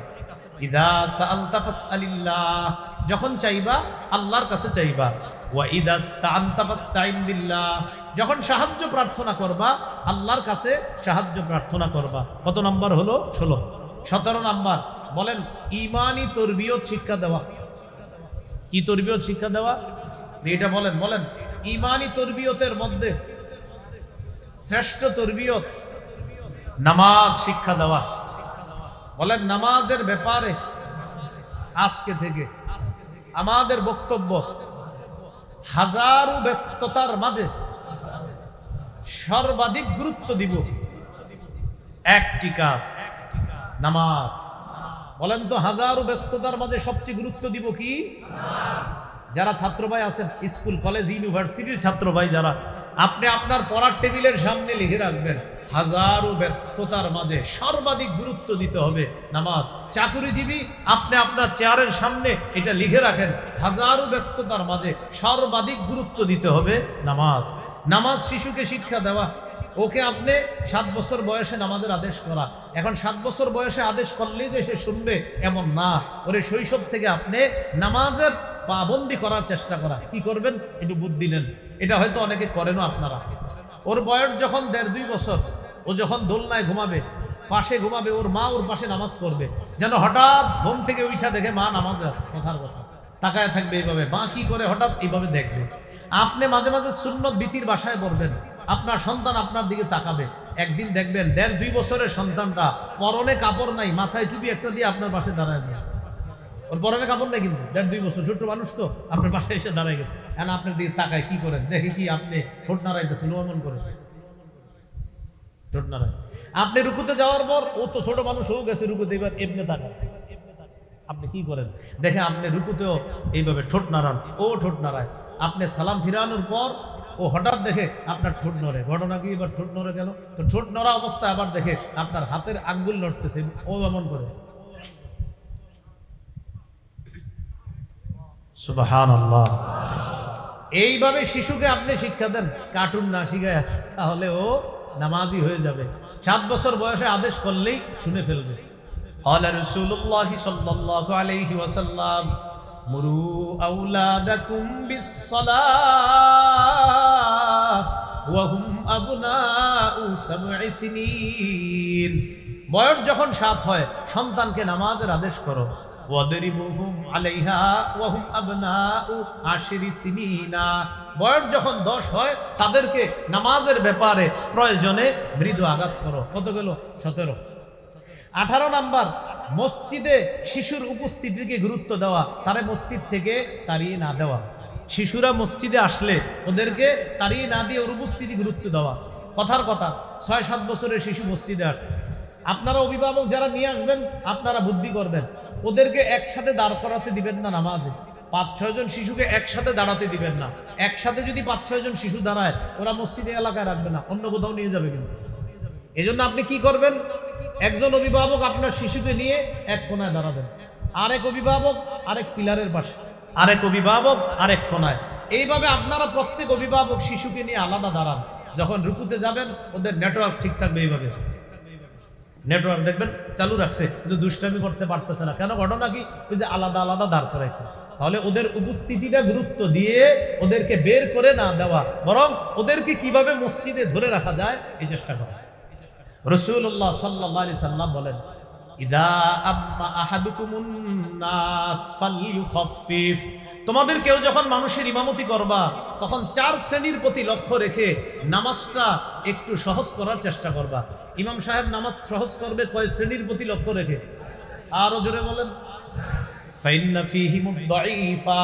ইদা সাআলতা ফাসআলিল্লাহ, যখন চাইবা আল্লাহর কাছে চাইবা। ওয়া ইদা ইসতাআনতা ফাসতাইন বিল্লাহ, যখন সাহায্য প্রার্থনা করবা আল্লাহর কাছে সাহায্য প্রার্থনা করবা। কত নাম্বার হলো? 16। 17 নাম্বার, বলেন ঈমানি তরবিয়ত শিক্ষা দেওয়া। কি তরবিয়ত শিক্ষা দেওয়া? এটা বলেন বলেন। ঈমানি তরবিয়তের মধ্যে শ্রেষ্ঠ তরবিয়ত নামাজ শিক্ষা দেওয়া। বলেন নামাজের ব্যাপারে আজকে থেকে আমাদের বক্তব্য, হাজারো ব্যস্ততার মাঝে সর্বাধিক গুরুত্ব দিব একটি কাজ, নামাজ। বলেন তো হাজারো ব্যস্ততার মাঝে সবচেয়ে গুরুত্ব দিব কি? যারা ছাত্র ভাই আছেন, স্কুল কলেজ ইউনিভার্সিটির ছাত্র ভাই যারা, আপনি আপনার পড়ার টেবিলের সামনে লিখে রাখবেন, হাজারো ব্যস্ততার মাঝে সর্বাধিক গুরুত্ব দিতে হবে নামাজ। চাকুরিজীবী, আপনি আপনার চেয়ারের সামনে এটা লিখে রাখেন, হাজারো ব্যস্ততার মাঝে সর্বাধিক গুরুত্ব দিতে হবে নামাজ। নামাজ শিশুকে শিক্ষা দেওয়া, ওকে আপনি 7 বছর বয়সে নামাজের আদেশ করা। এখন 7 বছর বয়সে আদেশ করলেই যে সে শুনবে এমন না, ওরে শৈশব থেকে আপনি নামাজের পাবন্দি করার চেষ্টা করা। কি করবেন? একটু বুদ্ধি নেন, এটা হয়তো অনেকে করেনও আপনারা। ওর বয়স যখন 1.5-2 বছর, ও যখন দোলনায় ঘুমাবে, পাশে ঘুমাবে, ওর মা ওর পাশে নামাজ পড়বে, যেন হঠাৎ ঘুম থেকে উঠা দেখে মা নামাজে আছে, কথার কথা তাকায় থাকবে এইভাবে, মা কি করে হঠাৎ এইভাবে দেখবে। আপনি মাঝে মাঝে সুন্নত ভীতির বাসায় পড়বেন, আপনার সন্তান আপনার দিকে তাকাবে। একদিন দেখবেন 1.5-2 বছরের সন্তানটা পরনে কাপড় নাই, মাথায় টুপি একটা দিয়ে আপনার পাশে দাঁড়ায় যায়। ওর পরনে কাপড় নাই কিন্তু, 1.5-2 বছর, ছোট্ট মানুষ তো, আপনার পাশে এসে দাঁড়ায় গেছে। এখন আপনার দিকে তাকায়, কি করেন? দেখে কি আপনি ঠোঁট নাড়াইতেছেন, এমন করে ঠোঁট নাড়ায়। আপনি রুকুতে যাওয়ার পর, ও তো ছোট মানুষ হয়ে গেছে রুকুতে, এবার এমনি তাকায়, আপনি কি করেন? দেখে আপনি রুকুতেও এইভাবে ঠোঁট নাড়ান, ও ঠোঁট নাড়ায়। আপনি সালাম ফিরানোর পর ও হঠাৎ দেখে আপনার ঠোঁট নড়ে, ঘটনা কি? এবার ঠোঁট নড়ে গেল, তো ঠোঁট নড়া অবস্থায় আবার দেখে আপনার হাতের আঙ্গুল নড়তেছে, ও এমন করে। সুবহানাল্লাহ। এইভাবে শিশুকে আপনি শিক্ষা দেন, কার্টুন না শিখায়, তাহলে ও নামাজি হয়ে যাবে। 7 বছর বয়সে আদেশ করলেই শুনে ফেলবে। قال رسول الله صلى الله عليه وسلم مروا أولادكم بالصلاة وهم أبناء 7 سنين। বয়স যখন 7 হয়, সন্তানকে নামাজের আদেশ করো। ওয়াদরিবুহুম আলাইহা ওয়া হুম আবনাউ 10 সিনিনা। বয়স যখন 10 হয়, তাদেরকে নামাজের ব্যাপারে প্রয়োজনে মৃদু আঘাত করো। কত গেল? 17। 18 নাম্বার, মসজিদে শিশুর উপস্থিতিকে গুরুত্ব দেওয়া, তারে মসজিদ থেকে তাড়িয়ে না দেওয়া। শিশুরা মসজিদে আসলে ওদেরকে তাড়িয়ে না দিয়ে ওর উপস্থিতি গুরুত্ব দেওয়া। কথার কথা, 6-7 বছরের শিশু মসজিদে আসছে, আপনারা অভিভাবক যারা নিয়ে আসবেন, আপনারা বুদ্ধি করবেন, ওদেরকে একসাথে দাঁড় করাতে দিবেন না নামাজে। 5-6 জন শিশুকে একসাথে দাঁড়াতে দিবেন না। একসাথে যদি 5-6 জন শিশু দাঁড়ায়, ওরা মসজিদে এলাকায় রাখবে না, অন্য কোথাও নিয়ে যাবে। কিন্তু এই জন্য আপনি কি করবেন? একজন অভিভাবক আপনার শিশুকে নিয়ে এক কোনায় দাঁড়াবেন, আরেক অভিভাবক আরেক পিলারের পাশে, আরেক অভিভাবক আরেক কোনায়। এইভাবে আপনারা প্রত্যেক অভিভাবক শিশুকে নিয়ে আলাদা দাঁড়ান। যখন রুকুতে যাবেন, ওদের নেটওয়ার্ক ঠিক থাকবে। এইভাবে নেটওয়ার্ক দেখবেন চালু রাখছে, কিন্তু দুষ্টামি করতে পারতেছে না। কেন? ঘটনা কি? ওই যে আলাদা আলাদা দাঁড় করাইছে। তাহলে ওদের উপস্থিতিটা গুরুত্ব দিয়ে ওদেরকে বের করে না দেওয়া, বরং ওদেরকে কিভাবে মসজিদে ধরে রাখা যায় এই চেষ্টা করা। রাসূলুল্লাহ সাল্লাল্লাহু আলাইহি সাল্লাম বলেন, ইদা আম্মা আহাদুকুমুন নাস ফালইউখাফফিফ। তোমাদের কেউ যখন মানুষের ইমামতি করবা, তখন 4 শ্রেণীর প্রতি লক্ষ্য রেখে নামাজটা একটু সহজ করার চেষ্টা করবা। ইমাম সাহেব নামাজ সহজ করবে কয় শ্রেণীর প্রতি লক্ষ্য রেখে? আরো জোরে বলেন। ফাইন্না ফীহিমুদ দাঈফা।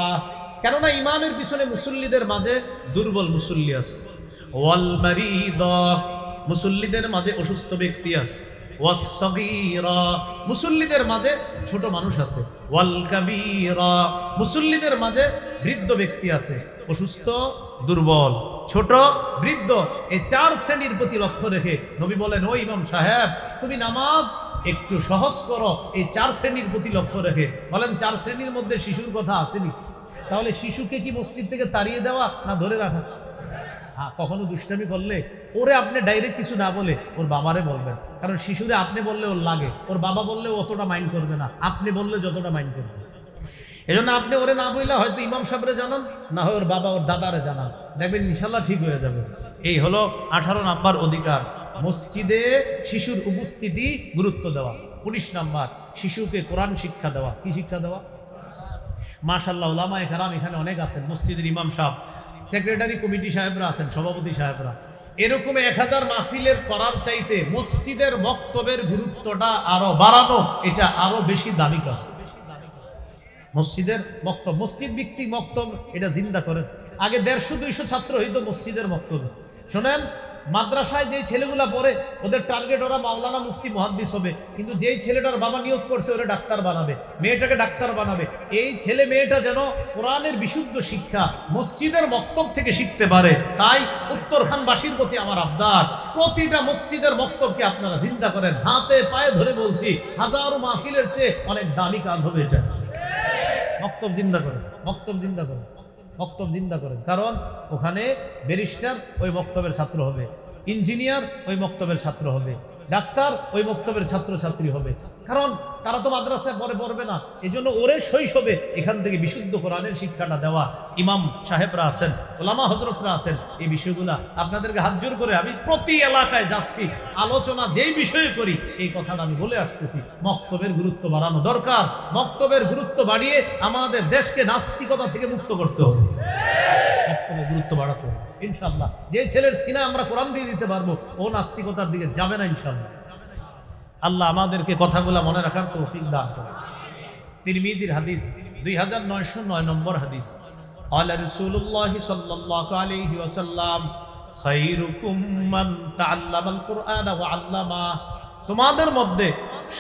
কেননা ইমামের পিছনে মুসল্লিদের মাঝে দুর্বল মুসল্লি আছে, ওয়াল মারিদা, মুসল্লিদের মাঝে অসুস্থ ব্যক্তি আছে, ওয়াস সাগীরা, মুসল্লিদের মাঝে ছোট মানুষ আছে, ওয়াল কাবীরা, মুসল্লিদের মাঝে বৃদ্ধ ব্যক্তি আছে, অসুস্থ, দুর্বল, ছোট, বৃদ্ধ। এই 4 শ্রেণীর প্রতি লক্ষ্য রেখে নবী বলেন, ও ইমাম সাহেব, তুমি নামাজ একটু সহজ করো এই 4 শ্রেণীর প্রতি লক্ষ্য রেখে। বলেন 4 শ্রেণীর মধ্যে শিশুর কথা আসেনি? তাহলে শিশুকে কি মসজিদ থেকে তাড়িয়ে দেওয়া না ধরে রাখা? হ্যাঁ, কখনো দুষ্টামি করলে ওরে আপনি ডাইরেক্ট কিছু না বলে ওর বাবারে বলবেন, কারণ শিশুরে আপনি বললে ওর লাগে, ওর বাবা বললে অতটা মাইন্ড করবে না, আপনি বললে যতটা মাইন্ড করবে। এজন্য আপনি ওরে না বললে হয়তো ইমাম সাহেবরে জানান, না হয় ওর বাবা ওর দাদারে জানান, দেখবেন ইনশাল্লাহ ঠিক হয়ে যাবে। এই হলো 18 নাম্বার অধিকার, মসজিদে শিশুর উপস্থিতি গুরুত্ব দেওয়া। 19 নাম্বার, শিশুকে কোরআন শিক্ষা দেওয়া। কি শিক্ষা দেওয়া? মাশাআল্লাহ, উলামায়ে কেরাম এখানে অনেক আছেন, মসজিদের ইমাম সাহেব, সেক্রেটারি কমিটি সাহেবরা আছেন, সভাপতি সাহেবরা। এরকম 1000 মাহফিলের করার চাইতে মসজিদের বক্তব্যের গুরুত্বটা আরো বাড়ানো, এটা আরো বেশি দামি কাজ। মসজিদের বক্তব্য, মসজিদ ভিত্তিক বক্তব্য, এটা জিন্দা করেন। আগে 150-200 ছাত্র হইতো মসজিদের বক্তব্য। শোনেন, মাদ্রাসায় যে ছেলেগুলা পড়ে ওদের টার্গেট ওরা মাওলানা মুফতি মুহাদ্দিস হবে, কিন্তু যেই ছেলেটার বাবা নিয়োগ করছে ওরা ডাক্তার বানাবে, মেয়েটাকে ডাক্তার বানাবে। এই ছেলে মেয়েটা যেন কোরআনের বিশুদ্ধ শিক্ষা মসজিদের বক্তব্য থেকে শিখতে পারে। তাই উত্তরখানবাসীর প্রতি আমার আবদার, প্রতিটা মসজিদের বক্তব্যকে আপনারা জিন্দা করেন। হাতে পায়ে ধরে বলছি, হাজারো মাহফিলের চেয়ে অনেক দামি কাজ হবে এটা। বক্তব্য জিন্দা করেন, বক্তব্য জিন্দা করেন, বক্তব্য জিন্দা করেন। কারণ ওখানে ব্যারিস্টার ওই বক্তব্যের ছাত্র হবে, ইঞ্জিনিয়ার ওই বক্তব্যের ছাত্র হবে, ডাক্তার ওই বক্তব্যের ছাত্র ছাত্রী হবে। কারণ তারা তো মাদ্রাসায় পরে পড়বে না, এই জন্য ওরে শৈশবে এখান থেকে বিশুদ্ধ কোরআনের শিক্ষাটা দেওয়া। ইমাম সাহেবরা আছেন, ওলামা হজরতরা আছেন, এই বিষয়গুলা আপনাদেরকে হাত জোর করে আমি প্রতি এলাকায় যাচ্ছি, আলোচনা যেই বিষয়ে করি এই কথাটা আমি বলে আসতেছি। বক্তব্যের গুরুত্ব বাড়ানো দরকার। বক্তব্যের গুরুত্ব বাড়িয়ে আমাদের দেশকে নাস্তিকতা থেকে মুক্ত করতে হবে। বক্তব্যের গুরুত্ব বাড়াতে হবে ইনশাআল্লাহ। যে ছেলের সিনা আমরা কোরআন দিয়ে দিতে পারবো, ও নাস্তিকতার দিকে যাবে না ইনশাআল্লাহ। আল্লাহ আমাদেরকে কথাগুলো মনে রাখার তৌফিক দান করুন। তিরমিজির হাদিস 2909 নম্বর হাদিস, قال رسول الله صلى الله عليه وسلم خيركم من تعلم القرآن وعلمه। তোমাদের মধ্যে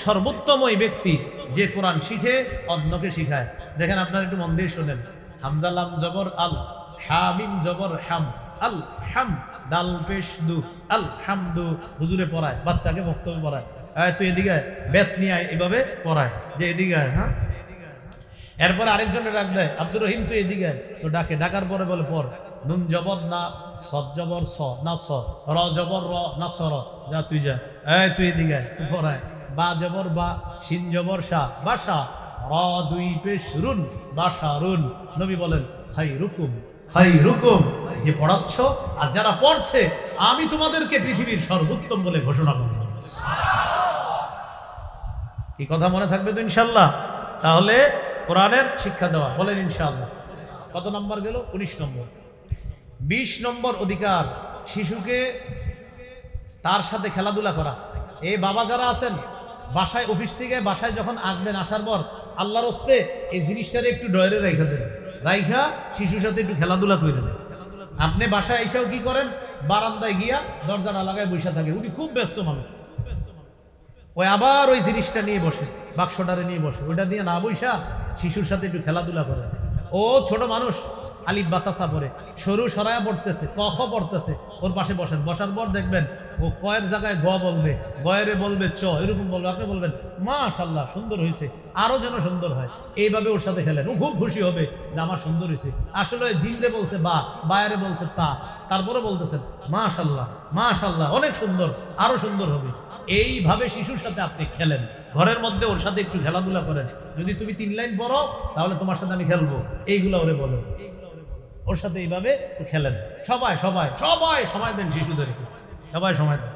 সর্বোত্তম ওই ব্যক্তি যে কোরআন শিখে অন্যকে শিখায়। দেখেন, আপনারা একটু মন দিয়ে শুনেন। হামজা লাম জবর আল, হামিম জবর হাম, আল হাম, দাল পেশ দু, আল হামদু। হুজুরে পড়ায়, বাচ্চাকে বক্তব্য পড়ায়, তুই এদিকে বেত নিয়ে আয়, এভাবে পড়ায় যে এদিকে আয়। হ্যাঁ, এরপরে আরেকজনের ডাক দেয়, আব্দুর রহিম তুই এদিকে আয়, তো ডাকে, ডাকার পরে বলে পড়। নুন জবর না, সদ জবর স না স, র জবর র না স র, যা তুই যা, তুই এদিকে আয়, তুই পড়ায়। বা জবর বা, শিন জবর শা, বাসা, র দুই পেশ রুন, বাসা রুন। নবী বলেন খাইরুকুম খাইরুকুম, যে পড়াচ্ছ আর যারা পড়ছে, আমি তোমাদেরকে পৃথিবীর সর্বোত্তম বলে ঘোষণা করলাম। এই কথা মনে থাকবে তো ইনশাআল্লাহ? তাহলে কোরআনের শিক্ষা দেওয়া, বলেন ইনশাআল্লাহ। কত নম্বর গেল? 19 নম্বর। 20 নম্বর অধিকার, শিশুকে তার সাথে খেলাধুলা করা। এই বাবা যারা আছেন, বাসায় অফিস থেকে বাসায় যখন আসবেন, আসার পর আল্লাহর হস্তে এই জিনিসটারে একটু ডয়ারে রাইখা দেন, রাইখা শিশুর সাথে একটু খেলাধুলা করে দেন। আপনি বাসায় এসেও কি করেন? বারান্দায় গিয়া দরজাটা লাগায় বসে থাকে, উনি খুব ব্যস্ত মানুষ, ওই আবার ওই জিনিসটা নিয়ে বসে, বাক্সটারে নিয়ে বসে, ওইটা দিয়ে না বইসা শিশুর সাথে একটু খেলাধুলা করে। ও ছোট মানুষ, আলিফ বাতাসা পড়ে, সরু সরায়া পড়তেছে, ক খ পড়তেছে, ওর পাশে বসেন। বসার পর দেখবেন ও কয়ের জায়গায় গ বলবে, গয়েরে বলবে চ, এরকম বলবে। আপনি বলবেন মাশাআল্লাহ সুন্দর হয়েছে, আরো যেন সুন্দর হয়। এইভাবে ওর সাথে খেলেন, ও খুব খুশি হবে যে আমার সুন্দর হয়েছে। আসলে জিনরে বলছে বা, বায়ারে বলছে তা, তারপরে বলতেছেন মাশাআল্লাহ মাশাআল্লাহ অনেক সুন্দর, আরো সুন্দর হবে। এইভাবে শিশুর সাথে আপনি খেলেন, ঘরের মধ্যে ওর সাথে একটু খেলাধুলা করেন। যদি তুমি 3 লাইন পড়ো, তাহলে তোমার সাথে আমি খেলবো, এইগুলো ওরে বলো, ওর সাথে এইভাবে খেলেন। সবাই সবাই সবাই সময় দেন শিশুদেরকে, সবাই সময় দেন।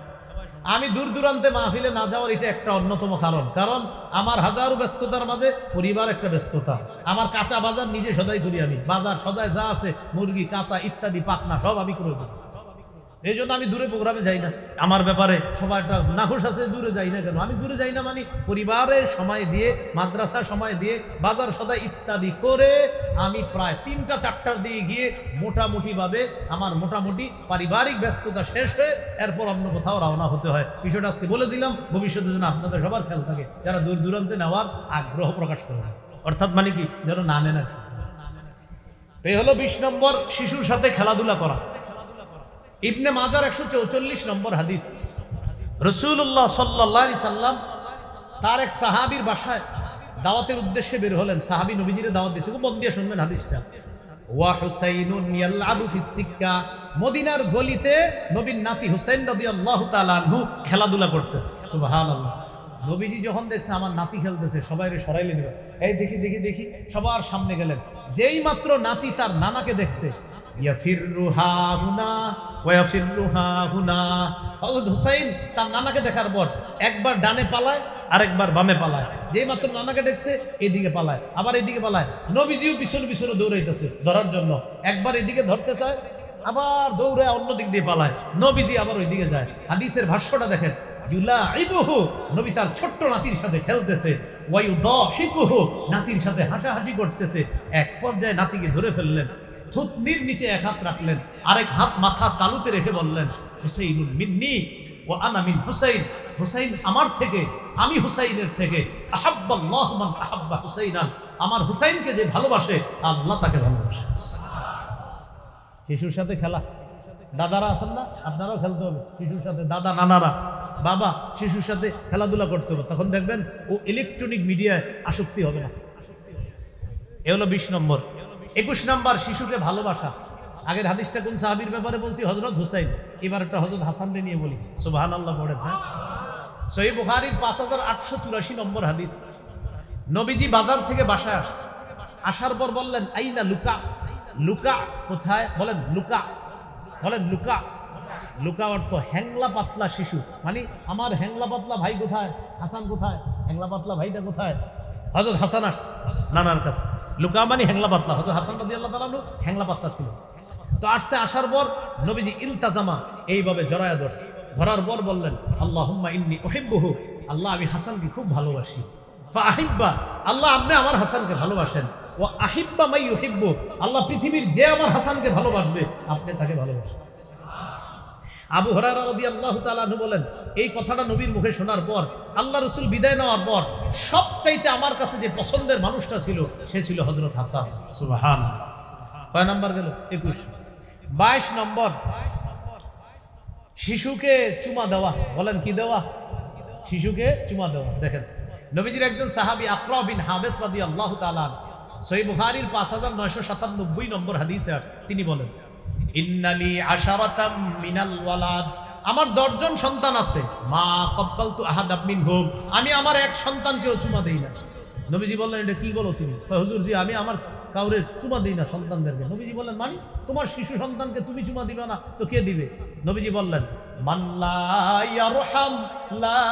আমি দূর দূরান্তে মাহফিলে না যাওয়ার এটা একটা অন্যতম কারণ আমার হাজারো ব্যস্ততার মাঝে পরিবার একটা ব্যস্ততা। আমার কাঁচা বাজার নিজে সদাই করি, আমি বাজার সদাই যা আছে মুরগি কাঁচা ইত্যাদি পাকনা সব আমি করে দিই। এই জন্য আমি দূরে প্রোগ্রামে যাই না। আমার ব্যাপারে সবাই একটা নাখোশ আছে, দূরে যাই না কেন? আমি দূরে যাই না মানে পরিবারের সময় দিয়ে, মাদ্রাসার সময় দিয়ে, বাজার সদাই ইত্যাদি করে আমি প্রায় 3টা-4টার দিকে গিয়ে মোটামুটি ভাবে আমার মোটামুটি পারিবারিক ব্যস্ততা শেষ হয়ে এরপর অন্য কোথাও রওনা হতে হয়। বিষয়টা আজকে বলে দিলাম, ভবিষ্যতে যেন আপনাদের সবার খেয়াল থাকে, যারা দূর দূরান্তে নেওয়ার আগ্রহ প্রকাশ করে, অর্থাৎ মানে কি যেন না নেন। এই হলো 20 নম্বর, শিশুর সাথে খেলাধুলা করা। ইবনে মাজার 144 নম্বর হাদিস, রাসূলুল্লাহ সাল্লাল্লাহু আলাইহি সাল্লাম তার এক সাহাবীর বাসায় দাওয়াতের উদ্দেশ্যে বের হলেন। সাহাবী নবীজিরে দাওয়াত দিয়েছে, খুব মন দিয়ে শুনবেন হাদিসটা। ওয়া হুসাইনুন ইয়ালআবু ফিস সিক্কা, মদিনার গলিতে নবীর নাতি হুসাইন রাদিয়াল্লাহু তাআলা আনহু খেলাধুলা করতেছে। সুবহানাল্লাহ। নবীজি যখন দেখছে আমার নাতি খেলতেছে, সবাইরে সরাইলেন, এই দেখি দেখি দেখি, সবার সামনে গেলেন। যেই মাত্র নাতি তার নানাকে দেখছে, ইয়াফিরুহা হুনা ওয়া ইয়াফিরুহা হুনা, হযরত হুসাইন তার নানাকে দেখার পর একবার ডানে পালায়, আরেকবার বামে পালায়। যেই মাত্র নানাকে দেখছে এদিকে পালায়, আবার এদিকে পালায়। নবীজিও পিছনে পিছনে দৌড়াইতেছে ধরার জন্য। একবার এদিকে ধরতে চায়, আবার দৌড়ে অন্য দিক দিয়ে পালায়, নবীজি আবার ওই দিকে যায়। হাদিসের ভাষ্যটা দেখেন, ইউলাইবুহু, নবী তার ছোট্ট নাতির সাথে খেলতেছে, ওয়ায়ুদাহিকুহু, নাতির সাথে হাসাহাসি করতেছে। এক পর্যায়ে নাতিকে ধরে ফেললেন, থুতনির নিচে এক হাত রাখলেন, আরেক হাত মাথা তালুতে রেখে বললেন, হুসাইনুল মিন্নি ওয়া আনা মিন হুসাইন, হুসাইন আমার থেকে, আমি হুসাইনের থেকে। আহাব্বাল্লাহু মান আহাব্বা হুসাইনান, আমার হুসাইনকে যে ভালোবাসে আল্লাহ তাকে ভালোবাসে। শিশুর সাথে খেলা, দাদারা আছেন না, আপনারাও খেলতে হবে শিশুর সাথে, দাদা নানারা বাবা শিশুর সাথে খেলাধুলা করতে হবে, তখন দেখবেন ও ইলেকট্রনিক মিডিয়ায় আসক্তি হবে না। এ হলো 20 নম্বর। 21 নম্বর, শিশুকে ভালোবাসা। আগের হাদিসটা কোন সাহাবীর ব্যাপারে বলছি? হযরত হুসাইন। এবার একটা হযরত হাসানকে নিয়ে বলি, সুবহানাল্লাহ পড়েন। হ্যাঁ, সহিহ বুখারীর 5884 নম্বর হাদিস। নবীজি বাজার থেকে বাসায় আসছে, আসার পর বললেন, আইনা লুকা, লুকা কোথায়? বলেন লুকা, বলেন লুকা। লুকা অর্থ হ্যাংলা পাতলা শিশু, মানে আমার হ্যাংলা পাতলা ভাই কোথায়? হাসান কোথায়? হ্যাংলা পাতলা ভাইটা কোথায়? হযরত হাসান আসছে নানার কাছে। লুকা মানে হ্যাংলা পাতলা। হযরত হাসান রাদিয়াল্লাহু তাআলা আনহু হ্যাংলা পাতলা ছিল। তো আসছে, আসার পর নবীজি ইলতাজামা, এইভাবে জড়ায়া ধরছে। ধরার পর বললেন, আল্লাহুম্মা ইন্নী উহিব্বুহু, আল্লাহ আমি হাসানকে খুব ভালোবাসি। ফাআহিব্বা, আল্লাহ আপনি আমার হাসানকে ভালোবাসেন। ওয়া আহিব্বা মাই ইউহিব্বু, আল্লাহ পৃথিবীর যে আমার হাসানকে ভালোবাসবে আপনি তাকে ভালোবাসেন। আবু হুরায়রা রাদিয়াল্লাহু তাআলা আনহু বলেন, এই কথাটা নবীর মুখে শোনার পর, আল্লাহ রাসূল বিদায় নেওয়ার পর সবচাইতে আমার কাছে যে পছন্দের মানুষটা ছিল সে ছিল হযরত হাসান। সুবহানাল্লাহ। কয় নাম্বার গেল? 21। 22 নম্বর, শিশুকে চুমা দেওয়া। বলেন কি দেওয়া? শিশুকে চুমা দেওয়া। দেখেন নবীজির একজন সাহাবী আকরা বিন হাবেস রাদিয়াল্লাহু তাআলা, সহিহ বুখারীর 5997 নম্বর হাদিসে আছে, তিনি বলেন, ইন্নালি আশারাতাম মিনাল ওয়ালাদ, আমার 10 জন সন্তান আছে, মা ক্বাব্বালতু আহাদাম মিনহুম, আমি আমার এক সন্তানকেও চুমা দেই না। নবীজি বললেন, এটা কি বলো তুমি? হুজুর জি, আমি আমার কাউরে চুমা দিই না সন্তানদেরকে। নবীজি বললেন, মানে তোমার শিশু সন্তানকে তুমি চুমা দিবে না তো কে দিবে? নবীজি বললেন, মান লা ইয়ারহাম লা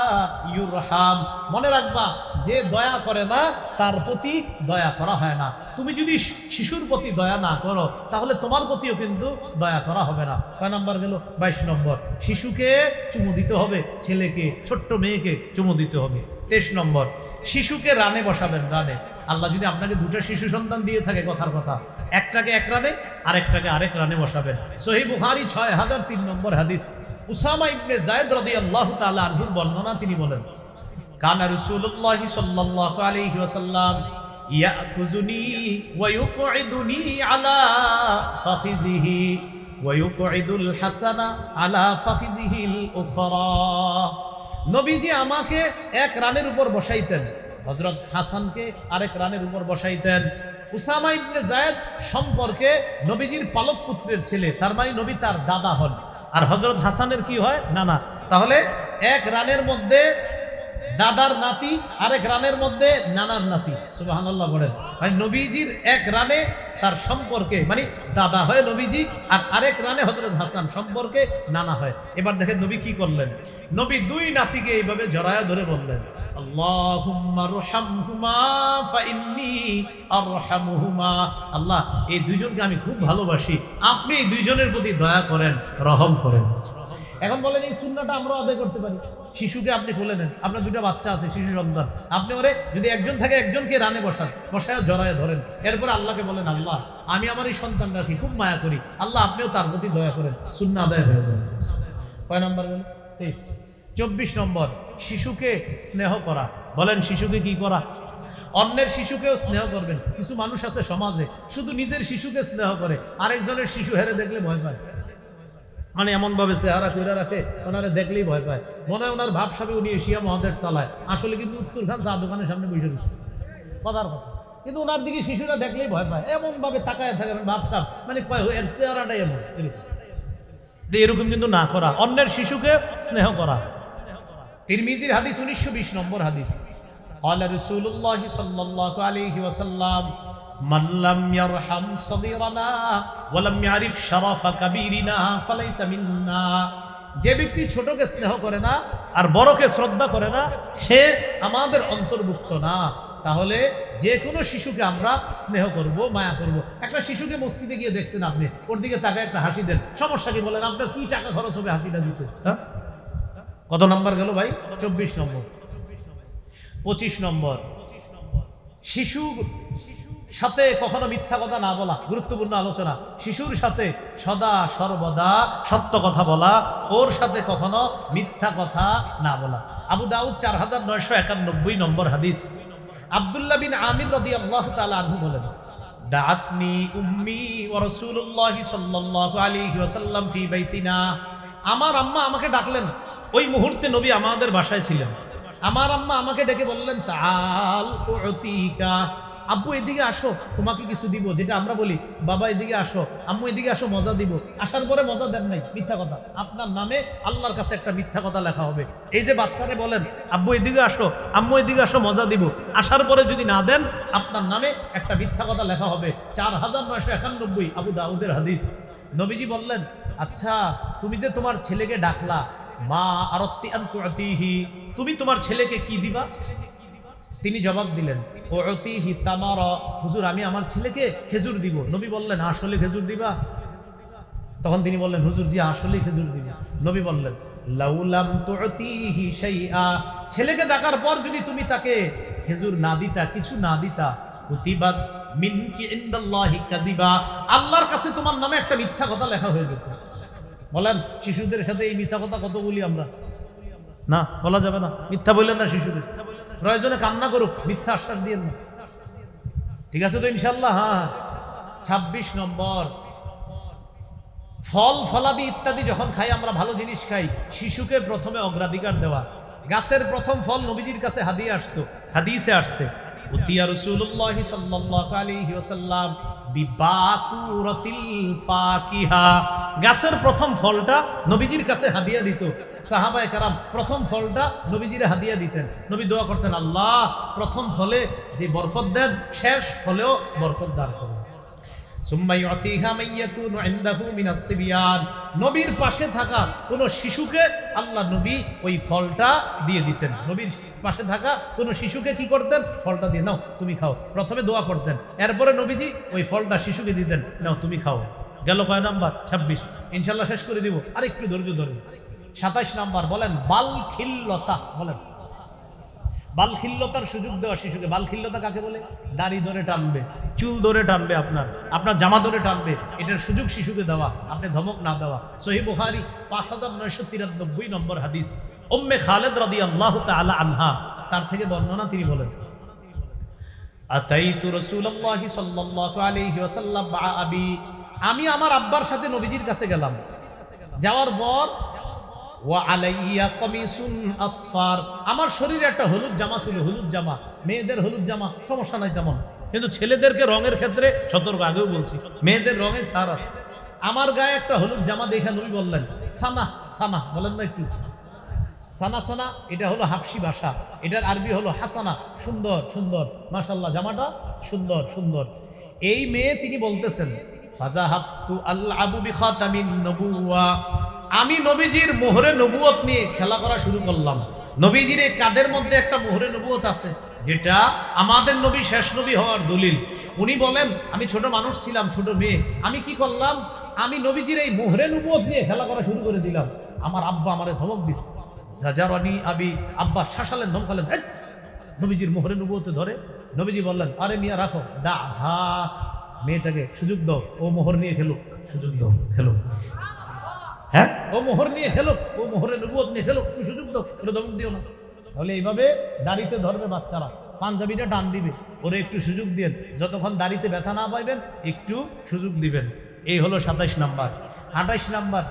ইউরহাম, মনে রাখবা যে দয়া করে না তার প্রতি দয়া করা হয় না। তুমি যদি শিশুর প্রতি দয়া না করো তাহলে তোমার প্রতিও কিন্তু দয়া করা হবে না। কয় নাম্বার গেল? 22 নম্বর, শিশুকে চুমু দিতে হবে, ছেলেকে, ছোট্ট মেয়েকে চুমু দিতে হবে। 23 নম্বর, শিশুকে রানে বসাবেন। রানে, আল্লাহ যদি আপনাকে 2টা শিশু সন্তান দিয়ে থাকে, কথার কথা, একটাকে এক রানে আরেকটাকে আরেক রানে বসাবেন। সহিহ বুখারী 6003 নম্বর হাদিস। উসামা ইবনে যায়েদ রাদিয়াল্লাহু তাআলা আনহুর বর্ণনা, তিনি বলেন, কানা রাসূলুল্লাহ সাল্লাল্লাহু আলাইহি ওয়াসাল্লাম ইয়াকুযুনি ওয়া ইউকঈদুনি আলা ফাখিযিহি ওয়া ইউকঈদুল হাসানা আলা ফাখিযিহিল উখরা। নবীজি আমাকে এক রানের উপর বসাইতেন, হযরত হাসানকে আরেক রানের উপর বসাইতেন। উসামা ইবনে যায়েদ সম্পর্কে নবীজির পালক পুত্রের ছেলে, তার মানে নবী তার দাদা হন, আর হযরত হাসানের কি হয়? নানা। তাহলে এক রানের মধ্যে দাদার নাতি, আরেক রানের মধ্যে নানার নাতি। সুবহানাল্লাহ বলেন। মানে নবীজির এক রানে তার সম্পর্কে, মানে দাদা হয় নবীজি, আর আরেক রানে হযরত হাসান সম্পর্কে নানা হয়। এবার দেখেন নবী কি করলেন। নবী 2 নাতিকে এইভাবে জড়ায়া ধরে বললেন, আল্লাহুম্মা রহমহুমা ফাইন্নী আরহামুহুমা, আল্লাহ এই 2 জনকে আমি খুব ভালোবাসি, আপনি এই 2 জনের প্রতি দয়া করেন, রহম করেন। এখন বলেন, এই সুন্নাহটা আমরা আদায় করতে পারি? শিশুকে আপনি কোলে নেন, আপনার 2টা বাচ্চা আছে, শিশু সন্তান, আপনি ওরে যদি একজন থাকে একজনকে রানে বসান, বসায় জড়ায় ধরেন, এরপর আল্লাহকে বলেন, আল্লাহ আমি আমার এই সন্তানটাকে খুব মায়া করি, আল্লাহ আপনিও তার প্রতি দয়া করেন, সুন্নাহ আদায় হয়ে যাবে। কয় নম্বর গেল? 23। 24 নম্বর, শিশুকে স্নেহ করা। বলেন শিশুকে কি করা? অন্যের শিশুকেও স্নেহ করবেন। কিছু মানুষ আছে সমাজে শুধু নিজের শিশুকে স্নেহ করে, আরেকজনের শিশু হেরে দেখলে ভয় পায়, মানে এমন ভাবে চেহারা কইরা রাখে, ওনারে দেখলেই ভয় পায়, মনে হয় ওনার ভাব সাবে উনি এশিয়া মহাদেশ চালায়, আসলে কিন্তু উত্তর খান চা দোকানের সামনে বসে রয়েছে, কথার কথা, কিন্তু ওনার দিকে শিশুরা দেখলেই ভয় পায়, এমন ভাবে তাকায় থাকে ভাব সাব, মানে কয় এর চেহারাটাই এমন। এরকম কিন্তু না করা, অন্যের শিশুকে স্নেহ করা। তিরমিজির হাদিস 1920 নম্বর হাদিস, قال رسول الله صلى الله عليه وسلم من لم يرحم صغيرنا ولم يعرف شرف كبيرنا فليس منا, যে ব্যক্তি ছোটকে স্নেহ করে না আর বড়কে শ্রদ্ধা করে না সে আমাদের অন্তর্ভুক্ত না। তাহলে যে কোনো শিশুকে আমরা স্নেহ করব, মায়া করব। একটা শিশুকে মসজিদে গিয়ে দেখছেন আপনি, ওর দিকে তাকায় একটা হাসি দেন, সমস্যা কি বলেন? আপনার কি টাকা খরচ হবে হাসিটা দিতে? হ্যাঁ, কত নাম্বার গেল ভাই? 24 নম্বর। 25 নম্বর, শিশুর সাথে কখনো মিথ্যা কথা না বলা, গুরুত্বপূর্ণ আলোচনা। শিশুর সাথে সদা সর্বদা সত্য কথা বলা, ওর সাথে কখনো মিথ্যা কথা না বলা। আবু দাউদ 4991 নম্বর হাদিস। আব্দুল্লাহ বিন আমির রাদিয়াল্লাহু তাআলা আনহু বলেন, দাআতনি উম্মি ওয়া রাসূলুল্লাহ সাল্লাল্লাহু আলাইহি ওয়াসাল্লাম ফি বাইতিনা। আমার আম্মা আমাকে ডাকলেন, ওই মুহূর্তে নবী আমাদের বাসায় ছিলেন। আমার আম্মা আমাকে ডেকে বললেন, তাআল উতিকা, আব্বু এদিকে আসো, তোমাকে কিছু দিব। যেটা আমরা বলি, বাবা এদিকে আসো, আম্মু এদিকে আসো, মজা দিব। আসার পরে মজা দেন নাই, মিথ্যা কথা। আপনার নামে আল্লাহর কাছে একটা মিথ্যা কথা লেখা হবে। এই যে বাচ্চারে বলেন, আব্বু এদিকে আসো, আম্মু এদিকে আসো, মজা দিব, আসার পরে যদি না দেন, আপনার নামে একটা মিথ্যা কথা লেখা হবে। 4991, আবু দাউদের হাদিস। নবীজি বললেন, আচ্ছা তুমি যে তোমার ছেলেকে ডাকলা, মা আরত্তি আন তুআতিহি, তুমি তোমার ছেলেকে কি দিবা? তিনি জবাব দিলেন, উতিহি তামারা, হুজুর আমি আমার ছেলেকে খেজুর দিব। নবী বললেন, আসলে খেজুর দিবা? তখন তিনি বললেন, হুজুর জি আসলে খেজুর দিবা। নবী বললেন, লাউলাম তুতিহি শাইআ, ছেলেকে ডাকার পর যদি তুমি তাকে খেজুর না দিতা, কিছু না দিতা, কুতিবাত মিনকি ইনদাল্লাহি কাযিবা, আল্লাহর কাছে তোমার নামে একটা মিথ্যা কথা লেখা হয়ে যেত। বলেন শিশুদের সাথে এই মিথ্যা কথা কত বলি আমরা? না, বলা যাবে না। মিথ্যা বললেন না শিশুদের, প্রয়োজনে কান্না করুক, মিথ্যা আশ্বাস দিয়েন না। ঠিক আছে তো ইনশাল্লাহ? হ্যাঁ। 26 নম্বর, ফল ফলাদি ইত্যাদি যখন খাই আমরা, ভালো জিনিস খাই, শিশুকে প্রথমে অগ্রাধিকার দেওয়া। গাছের প্রথম ফল নবীজির কাছে হাদিয়ে আসতো, হাদিসে আসছে, উতিয়া রাসূলুল্লাহ সাল্লাল্লাহু আলাইহি ওয়াসাল্লাম বিবাকুরাতিল ফাকিহা, গাছের প্রথম ফলটা নবীজির কাছে হাদিয়া দিত। সাহাবায়ে কেরাম প্রথম ফলটা নবীজিরে হাদিয়া দিতেন। নবী দোয়া করতেন, আল্লাহ প্রথম ফলে যে বরকত দেন, শেষ ফলেও বরকত দান করুন। সুম্মা ইউতিহা মান ইয়াকুনু ইনদাহু মিনাস সিবিয়ান, নবীর পাশে থাকা কোন শিশুকে আল্লাহ নবী ওই ফলটা দিয়ে দিতেন। নবীর পাশে থাকা কোন শিশুকে কি করতেন? ফলটা দিয়ে, নাও তুমি খাও। প্রথমে দোয়া করতেন, এরপরে নবীজি ওই ফলটা শিশুকে দিতেন, নাও তুমি খাও। গেল কয় নাম্বার? 26। ইনশাআল্লাহ শেষ করে দিব, আর একটু ধৈর্য ধরুন। 27 নাম্বার, বলেন বালখিল্লতা। বলেন বালখিল্লতার সুযোগ দেওয়া শিশুকে। বালখিল্লতা কাকে বলে? দাড়ি ধরে টানবে, চুল ধরে টানবে, আপনার জামা ধরে টানবে, এটার সুযোগ শিশুকে দেওয়া, আপনি ধমক না দেওয়া। সহিহ বুখারী 5993 নম্বর হাদিস। উম্মে খালেদ রাদিয়াল্লাহু তাআলা আনহা, তার থেকে বর্ণনা, তিনি বলেন, আতাইতু রাসূলুল্লাহ সাল্লাল্লাহু আলাইহি ওয়াসাল্লাম মা আবি, আমি আমার আব্বার সাথে নবীজির কাছে গেলাম। যাওয়ার পর ওয়া আলাইয়া কামিসুন আসফার, আমার শরীরে একটা হলুদ জামা ছিল, হলুদ জামা। মেয়েদের হলুদ জামা সমস্যা নাই তেমন, কিন্তু ছেলেদেরকে রঙের ক্ষেত্রে সতর্ক, আগেও বলছি, মেয়েদের রঙে ছাড় আছে। আমার গায়ে একটা হলুদ জামা দেখে নবী বললেন, সানা সানা, বলেন না একটু? সানা সানা, এটা হলো হাফসি ভাষা, এটার আরবি হলো হাসানা, সুন্দর সুন্দর, মাশাআল্লাহ জামাটা সুন্দর সুন্দর। এই মেয়ে তিনি বলতেছেন, ফাজাহাবতু আলআবু বিখাতামিন নবুওয়া, আমি নবীজির মোহরে নবুয়ত নিয়ে খেলা করা শুরু করলাম। নবীজির এই কাদের মধ্যে একটা মোহরে নবুয়ত আছে, যেটা আমাদের নবী শেষ নবী হওয়ার দলিল। উনি বলেন, আমি ছোট মানুষ ছিলাম, ছোট মেয়ে, আমি কি করলাম? আমি নবীজির এই মোহরে নবুয়ত নিয়ে খেলা করা শুরু করে দিলাম। আমার আব্বা আমারে ধমক দিস, জাজারানি আবি, আব্বা শাসালেন, ধমকালেন, নবীজির মোহরে নবুয়তে ধরে। নবীজি বললেন, আরে মিয়া রাখো, দা হা, মেয়েটাকে সুযোগ দাও, ও মোহর নিয়ে খেলুক, সুযোগ দাও, খেলো। হ্যাঁ, ও মোহর নিয়ে খেলো, ও মোহরে নবুয়ত নিয়ে খেলো, তুমি সুযোগ দাও, ওটা ধমক দিও না। তাহলে এইভাবে দাড়িতে ধরবে বাচ্চারা, পাঞ্জাবিটা টান দিবে, ওরে একটু সুযোগ দিবেন, যতক্ষণ দাড়িতে ব্যথা না পাইবেন একটু সুযোগ দিবেন। এই হলো 27 নাম্বার। 28 নাম্বার,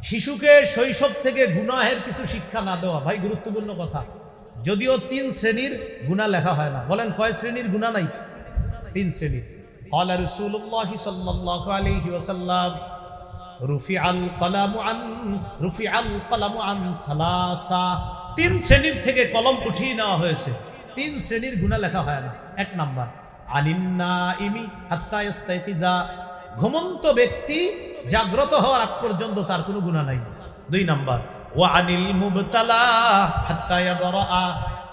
শিশুকে শৈশব থেকে গুনাহের কিছু শিক্ষা না দেওয়া। ভাই গুরুত্বপূর্ণ কথা, যদিও 3 শ্রেণীর গুনাহ লেখা হয় না। বলেন কয় শ্রেণীর গুনাহ নাই? 3 শ্রেণীর। ক্বালা রাসূলুল্লাহ সাল্লাল্লাহু আলাইহি ওয়াসাল্লাম, রুফিআল কলামু আন সালাসা, 3 শ্রেণীর থেকে কলম উঠিয়ে নেওয়া হয়েছে। 3 শ্রেণীর গুনাহ লেখা হয় না। 1 নাম্বার, আনিন নাইমি হাত্তা ইস্তাইকিজা, ঘুমন্ত ব্যক্তি জাগ্রত হওয়ার আগ পর্যন্ত তার কোনো গুনাহ নাই। 2 নাম্বার, ওয়া আনিল মুবতালা হাত্তা ইয়াবরা,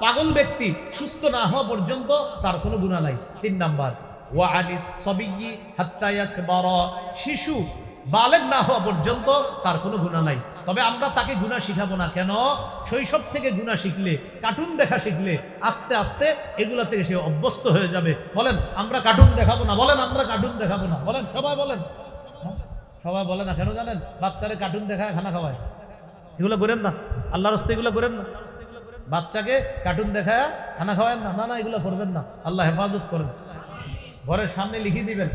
পাগল ব্যক্তি সুস্থ না হওয়া পর্যন্ত তার কোনো গুনাহ নাই। 3 নাম্বার ওয়া আনিস সাবিয়্যি হাত্তা ইয়াকবারা, শিশু বালেগ না হওয়া পর্যন্ত তার কোনো গুনাহ নাই। তবে আমরা তাকে গুনাহ শিখাবো না। কেন? শৈশব থেকে গুনাহ শিখলে, কার্টুন দেখা শিখলে আস্তে আস্তে এগুলা থেকে সে অভ্যস্ত হয়ে যাবে। বলেন আমরা কার্টুন দেখাবো না, বলেন আমরা কার্টুন দেখাবো না, বলেন সবাই বলেন। সবাই বলে না কেন জানেন? বাচ্চারে কার্টুন দেখায় খানা খাওয়ায়। এগুলো করেন না, আল্লাহর রাস্তায় এগুলো করেন না। বাচ্চাকে কার্টুন দেখায় খানা খাওয়ায় না, না না এগুলো করবেন না, আল্লাহ হেফাজত করেন। ঘরের সামনে লিখে দিবেন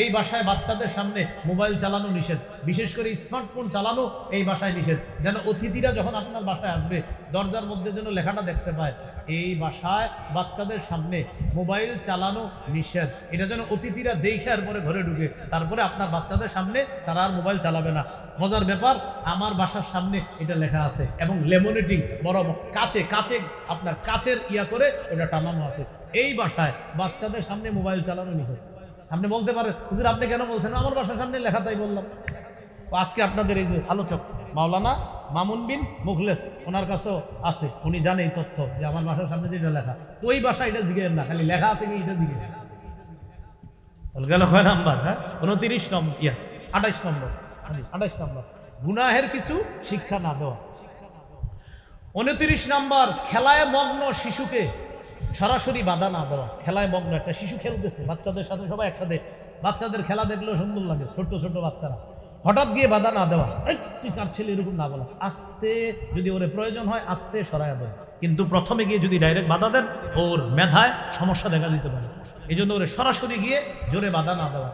এই বাসায় বাচ্চাদের সামনে মোবাইল চালানো নিষেধ, বিশেষ করে স্মার্টফোন চালানো এই বাসায় নিষেধ। যেন অতিথিরা যখন আপনার বাসায় আসবে দরজার মধ্যে যেন লেখাটা দেখতে পায়, এই বাসায় বাচ্চাদের সামনে মোবাইল চালানো নিষেধ। এটা যেন অতিথিরা দেখে আর পরে ঘরে ঢুকে, তারপরে আপনার বাচ্চাদের সামনে তারা আর মোবাইল চালাবে না। মজার ব্যাপার, আমার বাসার সামনে এটা লেখা আছে এবং লেমিনেটিং বড় কাচে আপনার কাচের ইয়া করে ওটা টানানো আছে। এই বাসায় বাচ্চাদের সামনে মোবাইল চালানো নিষেধ। আপনি বলতে পারেন হুজুর আপনি কেন বলছেন? আমার বাসার সামনে লেখা, তাই বললাম। আজকে আপনাদের এই যে আলোচক মাওলানা মামুন বিন মুখলেস, ওনার কাছেও আছে, উনি জানে এই তথ্য যে আমার বাসার সামনে যেটা লেখা, ওই বাসায় এটা জিজ্ঞেস না, খালি লেখা আছে কি এটা জিজ্ঞেস গেল। কয় নাম্বার? হ্যাঁ 29 নম্বর 28 নম্বর 28 নম্বর গুনাহের কিছু শিক্ষা না দেওয়া। 29 নাম্বার খেলায় মগ্ন শিশুকে সরাসরি বাধা না দেওয়া। খেলায় মগ্ন একটা শিশু খেলতেছে বাচ্চাদের সাথে, সবাই একসাথে, বাচ্চাদের খেলা দেখলেও সুন্দর লাগে, ছোট্ট ছোট্ট বাচ্চারা, হঠাৎ গিয়ে বাধা না দেওয়া। তুই কার ছেলে, এরকম না বলা, আস্তে, যদি ওরে প্রয়োজন হয় আস্তে সরাইয়া দেয়। কিন্তু প্রথমে গিয়ে যদি ডাইরেক্ট বাধা দেন ওর মেধায় সমস্যা দেখা দিতে পারে, এই জন্য ওরে সরাসরি গিয়ে জোরে বাধা না দেওয়া।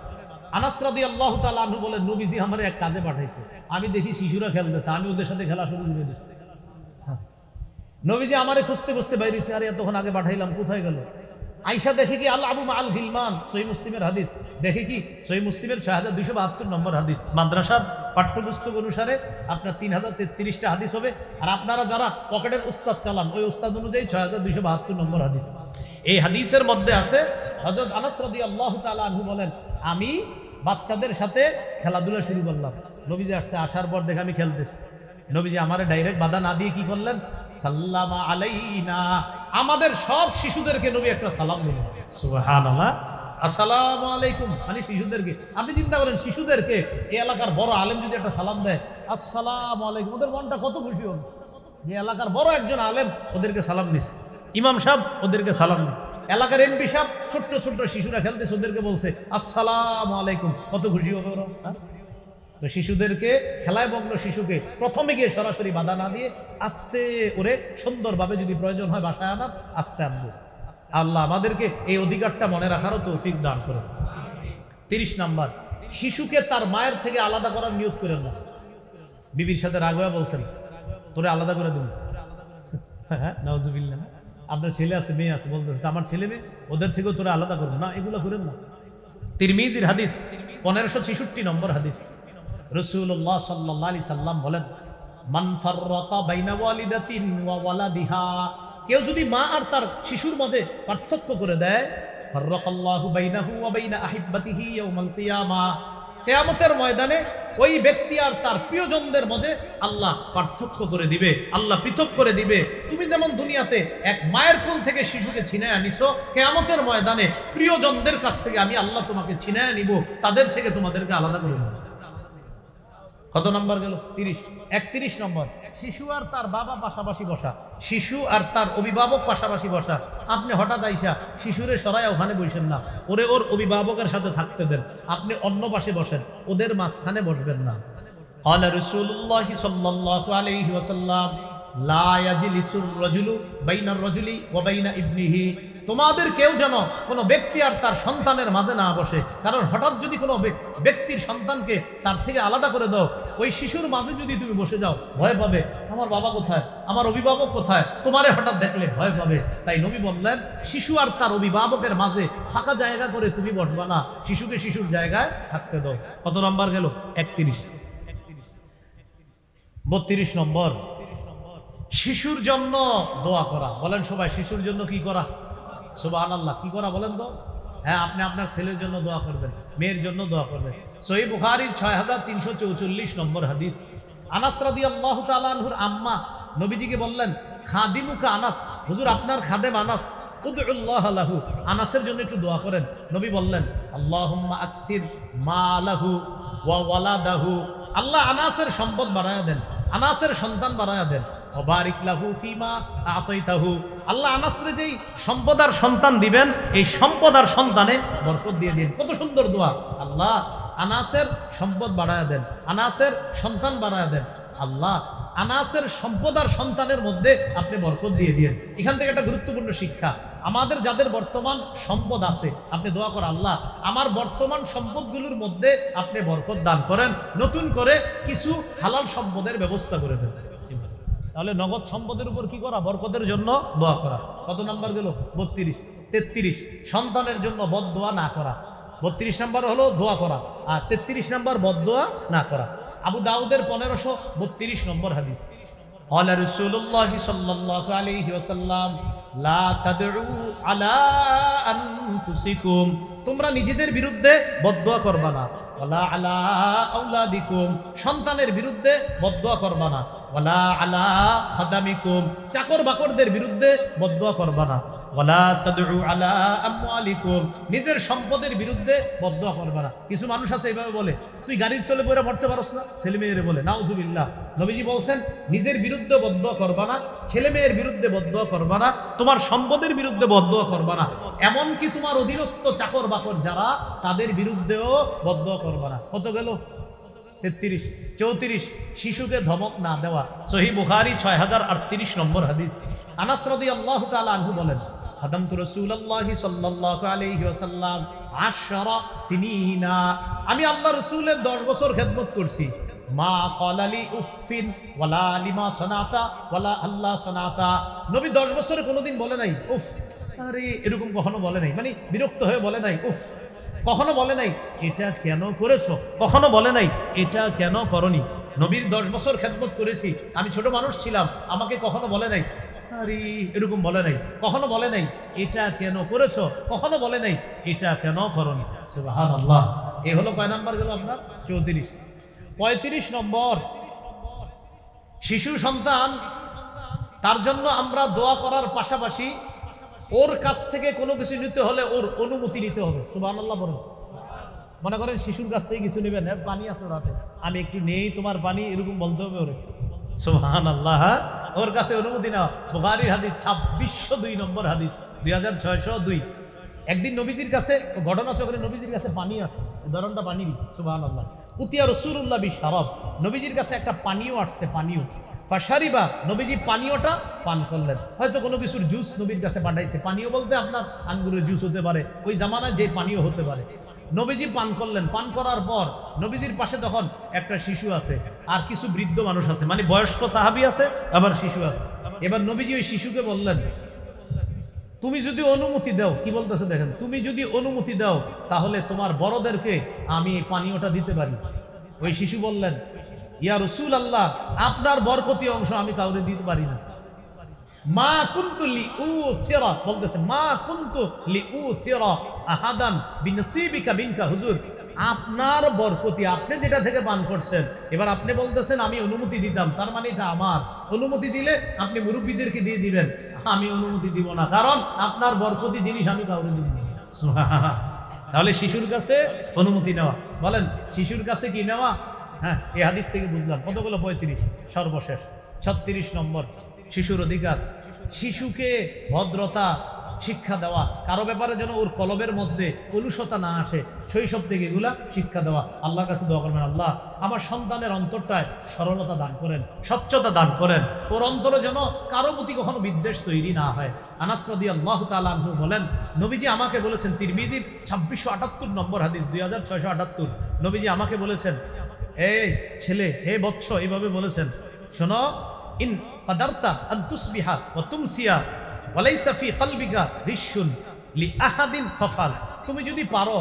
আনাস রাদিয়াল্লাহু তাআলা আনহু বলেন, নবীজি আমারে এক কাজে পাঠাইছে, আমি দেখি শিশুরা খেলতেছে, আমি ওদের সাথে খেলা শুরু করে দিচ্ছি। নবীজি আমারে খুঁজতে খুঁজতে বাইরেছে, আরে এতক্ষণ আগে পাঠাইলাম, কোথায় গেল? আয়েশা দেখে কি আল আবু মাআল গিলমান, সহিহ মুসলিমের হাদিস, দেখে কি সহিহ মুসলিমের 6272 নম্বর হাদিস। মাদ্রাসার পাঠ্যপুস্তক অনুসারে আপনার 3033টা হাদিস হবে, আর আপনারা যারা পকেটের উস্তাদ চালান ওই উস্তাদ অনুযায়ী 6272 নম্বর হাদিস। এই হাদিসের মধ্যে আছে হযরত আনাস রাদিয়াল্লাহু তাআলা আনহু বলেন, আমি বাচ্চাদের সাথে খেলাধুলা শুরু করলাম। নবীজি আসছে, আসার পর দেখে আমি খেলতেছি। নবীজি আমারে ডাইরেক্ট বাধা না দিয়ে কি করলেন? সাল্লামা আলাইনা, আমাদের সব শিশুদেরকে নবী একটা সালাম দিলেন। সুবহানাল্লাহ, আসসালামু আলাইকুম, মানে শিশুদেরকে। আপনি চিন্তা করেন শিশুদেরকে এই এলাকার বড় আলেম যদি একটা সালাম দেয়, আসসালামু আলাইকুম, ওদের মনটা কত খুশি হবে যে এলাকার বড় একজন আলেম ওদেরকে সালাম দিচ্ছে, ইমাম সাহেব ওদেরকে সালাম দিচ্ছে, এলাকার এমপি সাহেব ছোট্ট ছোট্ট শিশুরা খেলতেছে ওদেরকে বলছে আসসালামু আলাইকুম, কত খুশি হবে ওরা। তো শিশুদেরকে, খেলায় মগ্ন শিশুকে প্রথমে গিয়ে সরাসরি বাধা না দিয়ে আস্তে ওরে সুন্দরভাবে যদি প্রয়োজন হয় বাসায় আনার, আস্তে আনবো। আল্লাহ আমাদেরকে এই অধিকারটা মনে রাখারও তৌফিক দান করুন। 30 নাম্বার, শিশুকে তার মায়ের থেকে আলাদা করার নিয়ত করেন না। বিবির সাথে রাগ হয়ে বলছেন তোরে আলাদা করে দিন, হ্যাঁ নাউজুবিল্লাহ, আপনার ছেলে আছে মেয়ে আছে, বলতেছে আমার ছেলে মেয়ে, ওদের থেকেও তোরে আলাদা করবো না, এগুলো করেন না। তিরমিজির হাদিস 1566 নম্বর হাদিস, রাসূলুল্লাহ সাল্লাল্লাহু আলাইহি সাল্লাম বলেন, মান ফাররাকা বাইনা ওয়ালিদাতিন ওয়া ওয়ালাদিহা, কেউ যদি মা আর তার শিশুর মাঝে পার্থক্য করে দেয়, ফাররাকাল্লাহু বাইনাহু ওয়া বাইনা আহিব্বাতিহি ইয়াউমাল কিয়ামা, কিয়ামতের ময়দানে ওই ব্যক্তি আর তার প্রিয়জনদের মাঝে আল্লাহ পার্থক্য করে দিবে, আল্লাহ পৃথক করে দিবে। তুমি যেমন দুনিয়াতে এক মায়ের কোল থেকে শিশুকে ছিনায় আনিছো, কিয়ামতের ময়দানে প্রিয়জনদের কাছ থেকে আমি আল্লাহ তোমাকে ছিনায় নিব, তাদের থেকে তোমাদেরকে আলাদা করে দেব। কত নম্বর গেল? 30। 31 নম্বর, শিশু আর তার বাবা পাশাপাশি বসা, শিশু আর তার অভিভাবক পাশাপাশি বসা। আপনি হঠাৎ আইসা শিশুরে সরাই ওখানে বসেন না, ওরে ওর অভিভাবকের সাথে থাকতে দেন, আপনি অন্য পাশে বসেন, ওদের মাঝখানে বসবেন না। ক্বালা রাসূলুল্লাহ সাল্লাল্লাহু আলাইহি ওয়াসাল্লাম, লা ইয়াজলিসুর রাজুলু বাইনার রাজুলি ওয়া বাইনা ইবনিহি, তোমাদের কেউ যেন কোনো ব্যক্তি আর তার সন্তানের মাঝে না বসে, কারণ হঠাৎ যদি কোনো ব্যক্তির সন্তানকে তার থেকে আলাদা করে দাও, ওই শিশুর মাঝে যদি তুমি বসে যাও, ভয় পাবে আমার বাবা কোথায়, আমার অভিভাবক কোথায়, তোমারে হঠাৎ দেখলে ভয় পাবে। তাই নবী বললেন, শিশু আর তার অভিভাবকের মাঝে ফাঁকা জায়গা করে তুমি বসবা না, শিশুকে শিশুর জায়গায় থাকতে দাও। কত নম্বর গেল? 31। 32 নম্বর, শিশুর জন্য দোয়া করা। বলেন সবাই, শিশুর জন্য কি করা? সুবহানাল্লাহ, কি করা বলেন তো? হ্যাঁ, আপনি আপনার ছেলের জন্য দোয়া করবেন, মেয়ের জন্য দোয়া করবেন। সহিহ বুখারীর 6344 নম্বর হাদিস, আনাস রাদিয়াল্লাহু তাআলা আনহুর আম্মা নবীজিকে বললেন খাদিমুকা আনাস, হুজুর আপনার খাদেম আনাস, উদউল্লাহ লাহু, আনাসের জন্য একটু দোয়া করেন। নবী বললেন আল্লাহুম্মা আকসির মালাহু ওয়া ওয়ালাদাহু, আল্লাহ আনাসের সম্পদ বাড়ায়া দেন, আনাসের সন্তান বাড়ায়া দেন। ওবারিক লাহু ফিমা আতাইতাহু, আল্লাহ আনাসরে যেই সম্পদ আর সন্তান দিবেন এই সম্পদ আর সন্তানে বরকত দিয়ে দিন। কত সুন্দর দোয়া। আল্লাহ আনাসের সম্পদ বাড়ায়া দেন, আনাসের সন্তান বাড়ায়া দেন। আল্লাহ আনাসের সম্পদ আর সন্তানের মধ্যে আপনি বরকত দিয়ে দিন। এখান থেকে একটা গুরুত্বপূর্ণ শিক্ষা, আমাদের যাদের বর্তমান সম্পদ আছে আপনি দোয়া করেন আল্লাহ আমার বর্তমান সম্পদগুলোর মধ্যে আপনি বরকত দান করেন, নতুন করে কিছু হালাল সম্পদের ব্যবস্থা করে দেন। তাহলে নগদ সম্পদের উপর কি করা? বরকতের জন্য দোয়া করা। কত নাম্বার গেল? 32। 33 সন্তানের জন্য বদদোয়া না করা। 32 নাম্বার হলো দোয়া করা, আর 33 নাম্বার বদদোয়া না করা। আবু দাউদের 1532 নম্বর হাদিস, قال رسول الله صلى الله عليه وسلم لا تدعوا على انفسكم, তোমরা নিজেদের বিরুদ্ধে বদদোয়া করবা না। ওয়ালা আলা আওলাদিকুম, সন্তানের বিরুদ্ধে বদদোয়া করবা না। ওয়ালা আলা খাদামিকুম, চাকর বাকরদের বিরুদ্ধে বদদোয়া করবা না। ওয়ালা তাদউ আলা আমওয়ালিকুম, নিজের সম্পদের বিরুদ্ধে বদদোয়া করবা না। কিছু মানুষ আছে এইভাবে বলে তুই গাড়ির তলে বইরা মরতে পারস না, ছেলে মেয়েরে বলে, নাউজুবিল্লাহ। নবীজি বলছেন নিজের বিরুদ্ধে বদদোয়া করবা না, ছেলে মেয়ের বিরুদ্ধে বদদোয়া করবা না, তোমার সম্পদের বিরুদ্ধে বদদোয়া করবা না, এমনকি তোমার অধীনস্থ চাকর বাকর যারা তাদের বিরুদ্ধেও বদদোয়া করবা না। কত গেল? 33। 34 শিশুকে ধমক না দেওয়া। সহিহ বুখারী 6038 নম্বর হাদিস। আনাস রাদিয়াল্লাহু তাআলা আনহু বলেন খাদামতু রাসূলুল্লাহি সাল্লাল্লাহু আলাইহি ওয়াসাল্লাম 10 সিনিনা, আমি আল্লাহ রাসূলের 10 বছর খেদমত করছি। মা ক্বালালি উফিন ওয়ালা লিমা সানাতা ওয়ালা আল্লাহ সানাতা, নবী 10 বছরে কোনোদিন বলে নাই উফ, আরে এরকম কখনো বলে নাই, মানে বিরক্ত হয়ে বলে নাই উফ, কখনো বলে নাই এটা কেন করেছো, কখনো বলে নাই এটা কেন করনি। নবীর 10 বছর খেদমত করেছি, আমি ছোট মানুষ ছিলাম, আমাকে কখনো বলে নাই আরে এরকম বলে নাই, কখনো বলে নাই এটা কেন করেছো, কখনো বলে নাই এটা কেন করনি। সুবহানাল্লাহ। এই হলো কয় নাম্বার গেল আপনার? 34। 35 নম্বর, শিশু সন্তান, তার জন্য আমরা দোয়া করার পাশাপাশি ওর কাছ থেকে কোনো কিছু নিতে হলে ওর অনুমতি নিতে হবে। সুবহানাল্লাহ বলেন। মনে করেন শিশুর কাছ থেকে কিছু নেবেন, পানি আছে রাতে, আমি একটু নেই তোমার পানি, এরকম বলতে হবে ওরে। সুবহানাল্লাহ। ওর কাছে অনুমতি নেওয়া। বুখারীর হাদিস 2602 নম্বর হাদিস, 2602। একদিন নবীজির কাছে ঘটনা চক্রে নবীজির কাছে পানি আসছে, উদাহরণটা পানি। সুবহানাল্লাহ। উতিয়া রাসূলুল্লাহ বিশরাব, নবীজির কাছে একটা পানীয় আসছে, পানীয়। ফাশারিবা, নবীজি পানীয়টা পান করলেন। হয়তো কোনো কিছুর জুস নবীর কাছে পাঠাইছে, পানীয় বলতে আপনার আঙ্গুরের জুস হতে পারে, ওই জামানায় যে পানীয় হতে পারে। নবীজি পান করলেন, পান করার পর নবীজির পাশে তখন একটা শিশু আছে আর কিছু বৃদ্ধ মানুষ আছে, মানে বয়স্ক সাহাবী আছে আবার শিশু আছে। এবার নবীজি ওই শিশুকে বললেন তুমি যদি অনুমতি দাও, কি বলতেছে দেখেন, তুমি যদি অনুমতি দাও তাহলে তোমার বড়দেরকে আমি এই পানীয়টা দিতে পারি। ওই শিশু বললেন ইয়া রাসূলুল্লাহ, আপনার বরকতি অংশ আমি কাউকে দিতে পারি না। মা কুনতু লিউসিরা, বলতেছে মা কুনতু লিউসিরা আহাদান বিনসিবিকা বিনকা, হুজুর আপনার বরকতি, আপনি যেটা থেকে পান করছেন, এবার আপনি বলতেছেন আমি অনুমতি দিতাম, তার মানে এটা আমার। অনুমতি দিলে আপনি মুরব্বীদেরকে দিয়ে দিবেন, আমি অনুমতি দিব না, কারণ আপনার বরকতি জিনিস আমি কাউকে দিব না। তাহলে শিশুর কাছে অনুমতি নেওয়া, বলেন শিশুর কাছে কি নেওয়া? হ্যাঁ, এই হাদিস থেকে বুঝলাম। কতগুলো? 35। সর্বশেষ 36 নম্বর, শিশুর অধিকার। শিশুকে ভদ্রতা শিক্ষা দেওয়া, কারো ব্যাপারে যেন ওর কলবের মধ্যে কলুষতা না আসে, শৈশব থেকে এগুলা শিক্ষা দেওয়া। আল্লাহর কাছে দোয়া করবেন, আল্লাহ আমার সন্তানের অন্তরটায় সরলতা দান করেন, স্বচ্ছতা দান করেন, ওর অন্তরে যেন কারো প্রতি কখনো বিদ্বেষ তৈরি না হয়। আনাস রাদিয়াল্লাহু তাআলা আনহু বলেন নবীজি আমাকে বলেছেন, তিরমিজির 2678 নম্বর হাদিস, 2678, নবীজি আমাকে বলেছেন এই ছেলে, হে বৎস, এইভাবে বলেছেন, শোনো, ইন কাদারতা আন তুসবিহা ওয়া তুমসিয়া ওয়ালাইসা ফি কলবিকা রিশুন লিআহাদিন ফাফাল, তুমি যদি পারো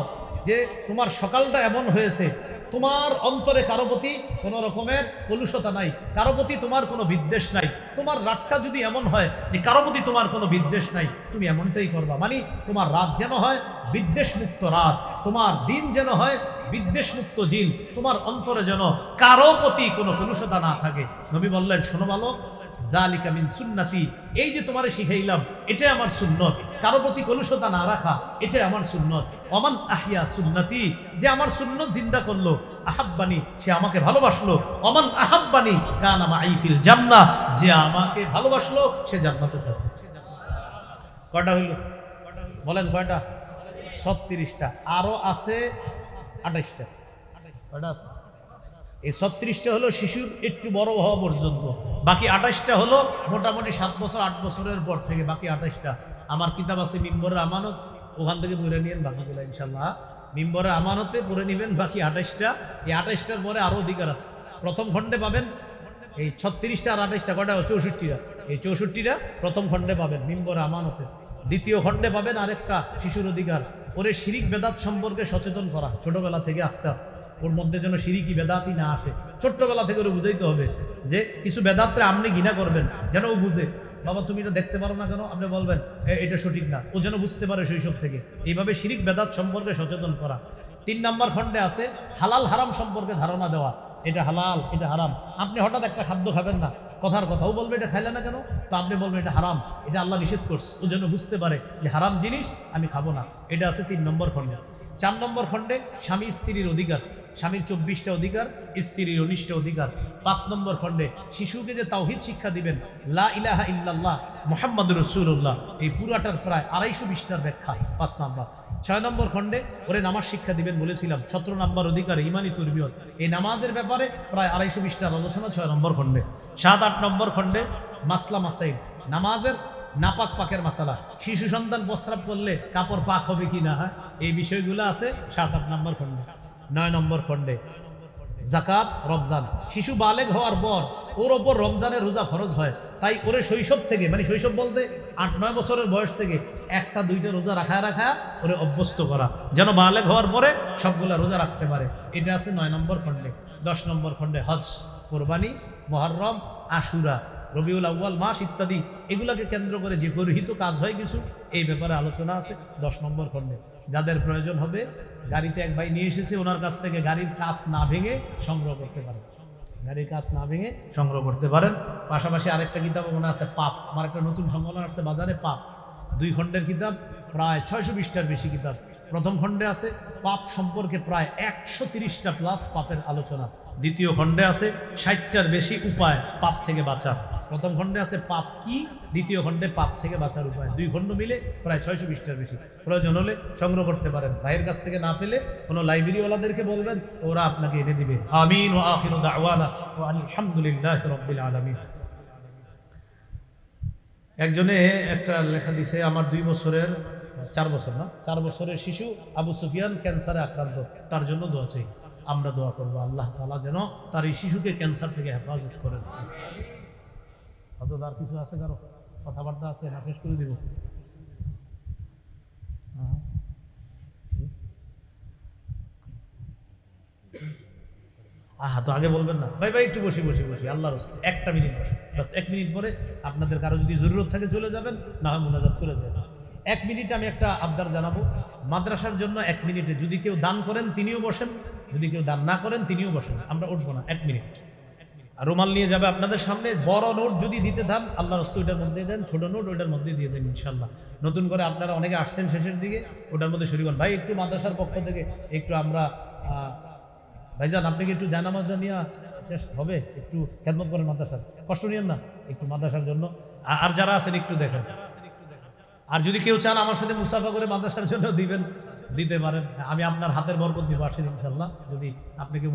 যে তোমার সকালটা এমন হয়েছে তোমার অন্তরে কারো প্রতি কোনো রকমের কলুষতা নাই, কারো প্রতি তোমার কোনো বিদ্বেষ নাই, তোমার রাতটা যদি এমন হয় যে কারো প্রতি তোমার কোনো বিদ্বেষ নাই, তুমি এমনটাই করবা। মানে তোমার রাত যেন হয় বিদ্বেষ মুক্ত রাত, তোমার দিন যেন হয় বিদ্বেষ মুক্ত দিন, তোমার অন্তরে যেন কারো প্রতি কোনো কলুষতা না থাকে। নবী বললেন শোনো বালক, জালিকা মিন সুন্নতি, এই যে তোমারে শিখাইলাম এটাই আমার সুন্নত, কারো প্রতি কলুষতা না রাখা এটাই আমার সুন্নত। ওমান আহিয়া সুন্নতি, যে আমার সুন্নত জিন্দা করলো, আহাব্বানি, সে আমাকে ভালোবাসলো। ওমান আহাব্বানি কানা মাই ফিল জান্নাহ, যে আমাকে ভালোবাসলো সে জান্নাতে থাকবে। কয়টা হইল বলেন? কয়টা? 36টা। আরো আছে 28টা। কয়টা আছে? এই 36টা হলো শিশুর একটু বড় হওয়া পর্যন্ত, বাকি 28টা হলো মোটামুটি 7 বছর 8 বছরের পর থেকে। বাকি 28টা আমার কিতাব আছে মিম্বরের আমানত, ওখান থেকে পড়ে নিয়েন বাকিগুলো ইনশাল্লাহ। মিম্বরের আমানতে পড়ে নেবেন বাকি 28টা। এই 28টার পরে আরো অধিকার আছে। প্রথম খণ্ডে পাবেন এই 36টা আর 28টা, কয়টা? 64টা। এই 64টা প্রথম খণ্ডে পাবেন মিম্বরের আমানতে। দ্বিতীয় খণ্ডে পাবেন আরেকটা শিশুর অধিকার, ওরে শিরিক বেদাত সম্পর্কে সচেতন করা ছোটবেলা থেকে, আস্তে আস্তে ওর মধ্যে যেন শিরিকি বেদাতই না আসে। ছোট্টবেলা থেকে ওরে বুঝাইতে হবে যে কিছু বেদাতরে আপনি ঘৃণা করবেন, যেন ও বুঝে বাবা তুমি এটা দেখতে পারো না কেন, আপনি বলবেন এটা সঠিক না, ও যেন বুঝতে পারে শৈশব থেকে। এইভাবে শিরিক বেদাত সম্পর্কে সচেতন করা। 3 নম্বর খণ্ডে আছে হালাল হারাম সম্পর্কে ধারণা দেওয়া, এটা হালাল এটা হারাম। আপনি হঠাৎ একটা খাদ্য খাবেন না, কথার কথা ও বলবে এটা খাইলে না কেন, তো আপনি বলবেন এটা হারাম, এটা আল্লাহ নিষেধ করছে, ও যেন বুঝতে পারে যে হারাম জিনিস আমি খাবো না। এটা আছে 3 নম্বর খণ্ডে। 4 নম্বর খণ্ডে স্বামী স্ত্রীর অধিকার, স্বামীর 24টা অধিকার, স্ত্রীর 19টা অধিকার। 5 নম্বর খণ্ডে শিশুকে যে তাওহীদ শিক্ষা দিবেন, লা ইলাহা ইল্লাল্লাহ মুহাম্মাদুর রাসূলুল্লাহ, এই পুরাটার প্রায় 250 পৃষ্ঠার ব্যাখ্যা 5 নম্বর। 6 নম্বর খণ্ডে ওরে নামাজ শিক্ষা দিবেন বলেছিলাম, 17 নম্বর অধিকার ইমানি তরবিয়ত, এই নামাজের ব্যাপারে প্রায় 250 পৃষ্ঠার আলোচনা 6 নম্বর খণ্ডে। 7-8 নম্বর খণ্ডে মাসলা মাসাইল, নামাজের নাপাক পাকের মাসালা, শিশু সন্তান প্রস্রাব করলে কাপড় পাক হবে কি না, হ্যাঁ এই বিষয়গুলো আছে 7-8 নম্বর খণ্ডে। 9 নম্বর খণ্ডে যাকাত, রমজান, শিশু বালেগ হওয়ার পর ওর ওপর রমজানের রোজা ফরজ হয়, তাই ওরে শৈশব থেকে, মানে শৈশব বলতে 8-9 বছরের বয়স থেকে 1-2টা রোজা রাখা ওরে অভ্যস্ত করা, যেন বালেগ হওয়ার পরে সবগুলা রোজা রাখতে পারে। এটা আছে 9 নম্বর খণ্ডে। 10 নম্বর খণ্ডে হজ, কোরবানি, মুহররম, আশুরা, রবিউল আউয়াল মাস ইত্যাদি, এগুলাকে কেন্দ্র করে যে গর্হিত কাজ হয় কিছু, এই ব্যাপারে আলোচনা আছে 10 নম্বর খণ্ডে। যাদের প্রয়োজন হবে, গাড়িতে এক ভাই নিয়ে এসেছে, ওনার কাছ থেকে গাড়ির কাজ না ভেঙে সংগ্রহ করতে পারেন, গাড়ির কাজ না ভেঙে সংগ্রহ করতে পারেন। পাশাপাশি আরেকটা কিতাব মনে আছে পাপ, আমার একটা নতুন সংকলন আসছে বাজারে, পাপ, 2 খণ্ডের কিতাব, প্রায় 600 পৃষ্ঠার বেশি কিতাব। প্রথম খণ্ডে আছে পাপ সম্পর্কে প্রায় 130টা প্লাস পাপের আলোচনা। দ্বিতীয় খণ্ডে আছে 60টার বেশি উপায় পাপ থেকে বাঁচার। প্রথম খণ্ডে আছে পাপ কি, দ্বিতীয় খণ্ডে পাপ থেকে বাঁচার উপায়। 2 খণ্ড মিলে প্রায় 600 পৃষ্ঠার বেশি। প্রয়োজন হলে সংগ্রহ করতে পারেন। ভাইয়ের কাছ থেকে না পেলে কোনো লাইব্রেরিওয়ালাদেরকে বলবেন, ওরা আপনাকে এনে দিবে। আমিন ওয়া আখিরু দাওয়ানা ওয়া আলহামদুলিল্লাহি রাব্বিল আলামিন। একজনে একটা লেখা দিছে, আমার 4 বছরের শিশু আবু সুফিয়ান ক্যান্সারে আক্রান্ত, তার জন্য দোয়া চাই। আমরা দোয়া করবো আল্লাহ তাআলা যেন তার এই শিশুকে ক্যান্সার থেকে হেফাজত করেন। হয়তো তার কিছু আছে, কারো কথাবার্তা আছে, না শেষ করে দিব? তো আগে বলবেন না ভাই একটু বসি আল্লাহর রাস্তায় 1 মিনিট বসে, বাস 1 মিনিট পরে আপনাদের কারো যদি জরুরত থাকে চলে যাবেন, না হয় মুনাজাত করে যাবেন। 1 মিনিটে আমি একটা আবদার জানাবো, মাদ্রাসার জন্য 1 মিনিটে যদি কেউ দান করেন তিনিও বসেন, যদি কেউ দান না করেন তিনিও বসেন, আমরা উঠবো না। 1 মিনিট। আর রুমাল নিয়ে যাবে আপনাদের সামনে। বড় নোট যদি দিতে চান আল্লাহর রাস্তায় ওইটার মধ্যে দেন, ছোট নোট ওইটার মধ্যে দিয়ে দেন ইনশাল্লাহ। নতুন করে আপনারা অনেকে আসছেন শেষের দিকে, ওটার মধ্যে শরীক হন। ভাই একটু মাদ্রাসার পক্ষ থেকে একটু আমরা ভাইজান আপনাকে একটু জানামাজ নিয়ে হবে, একটু খেদমত করেন মাদ্রাসার, কষ্ট নিয়েন না, একটু মাদ্রাসার জন্য। আর যারা আছেন একটু দেখেন। আর যদি কেউ চান আমার সাথে মুসাফা করে মাদ্রাসার জন্য দিবেন, দিতে পারেন। আমি আপনার হাতের বরকত দিব আসেন ইনশাল্লাহ, যদি আপনাকে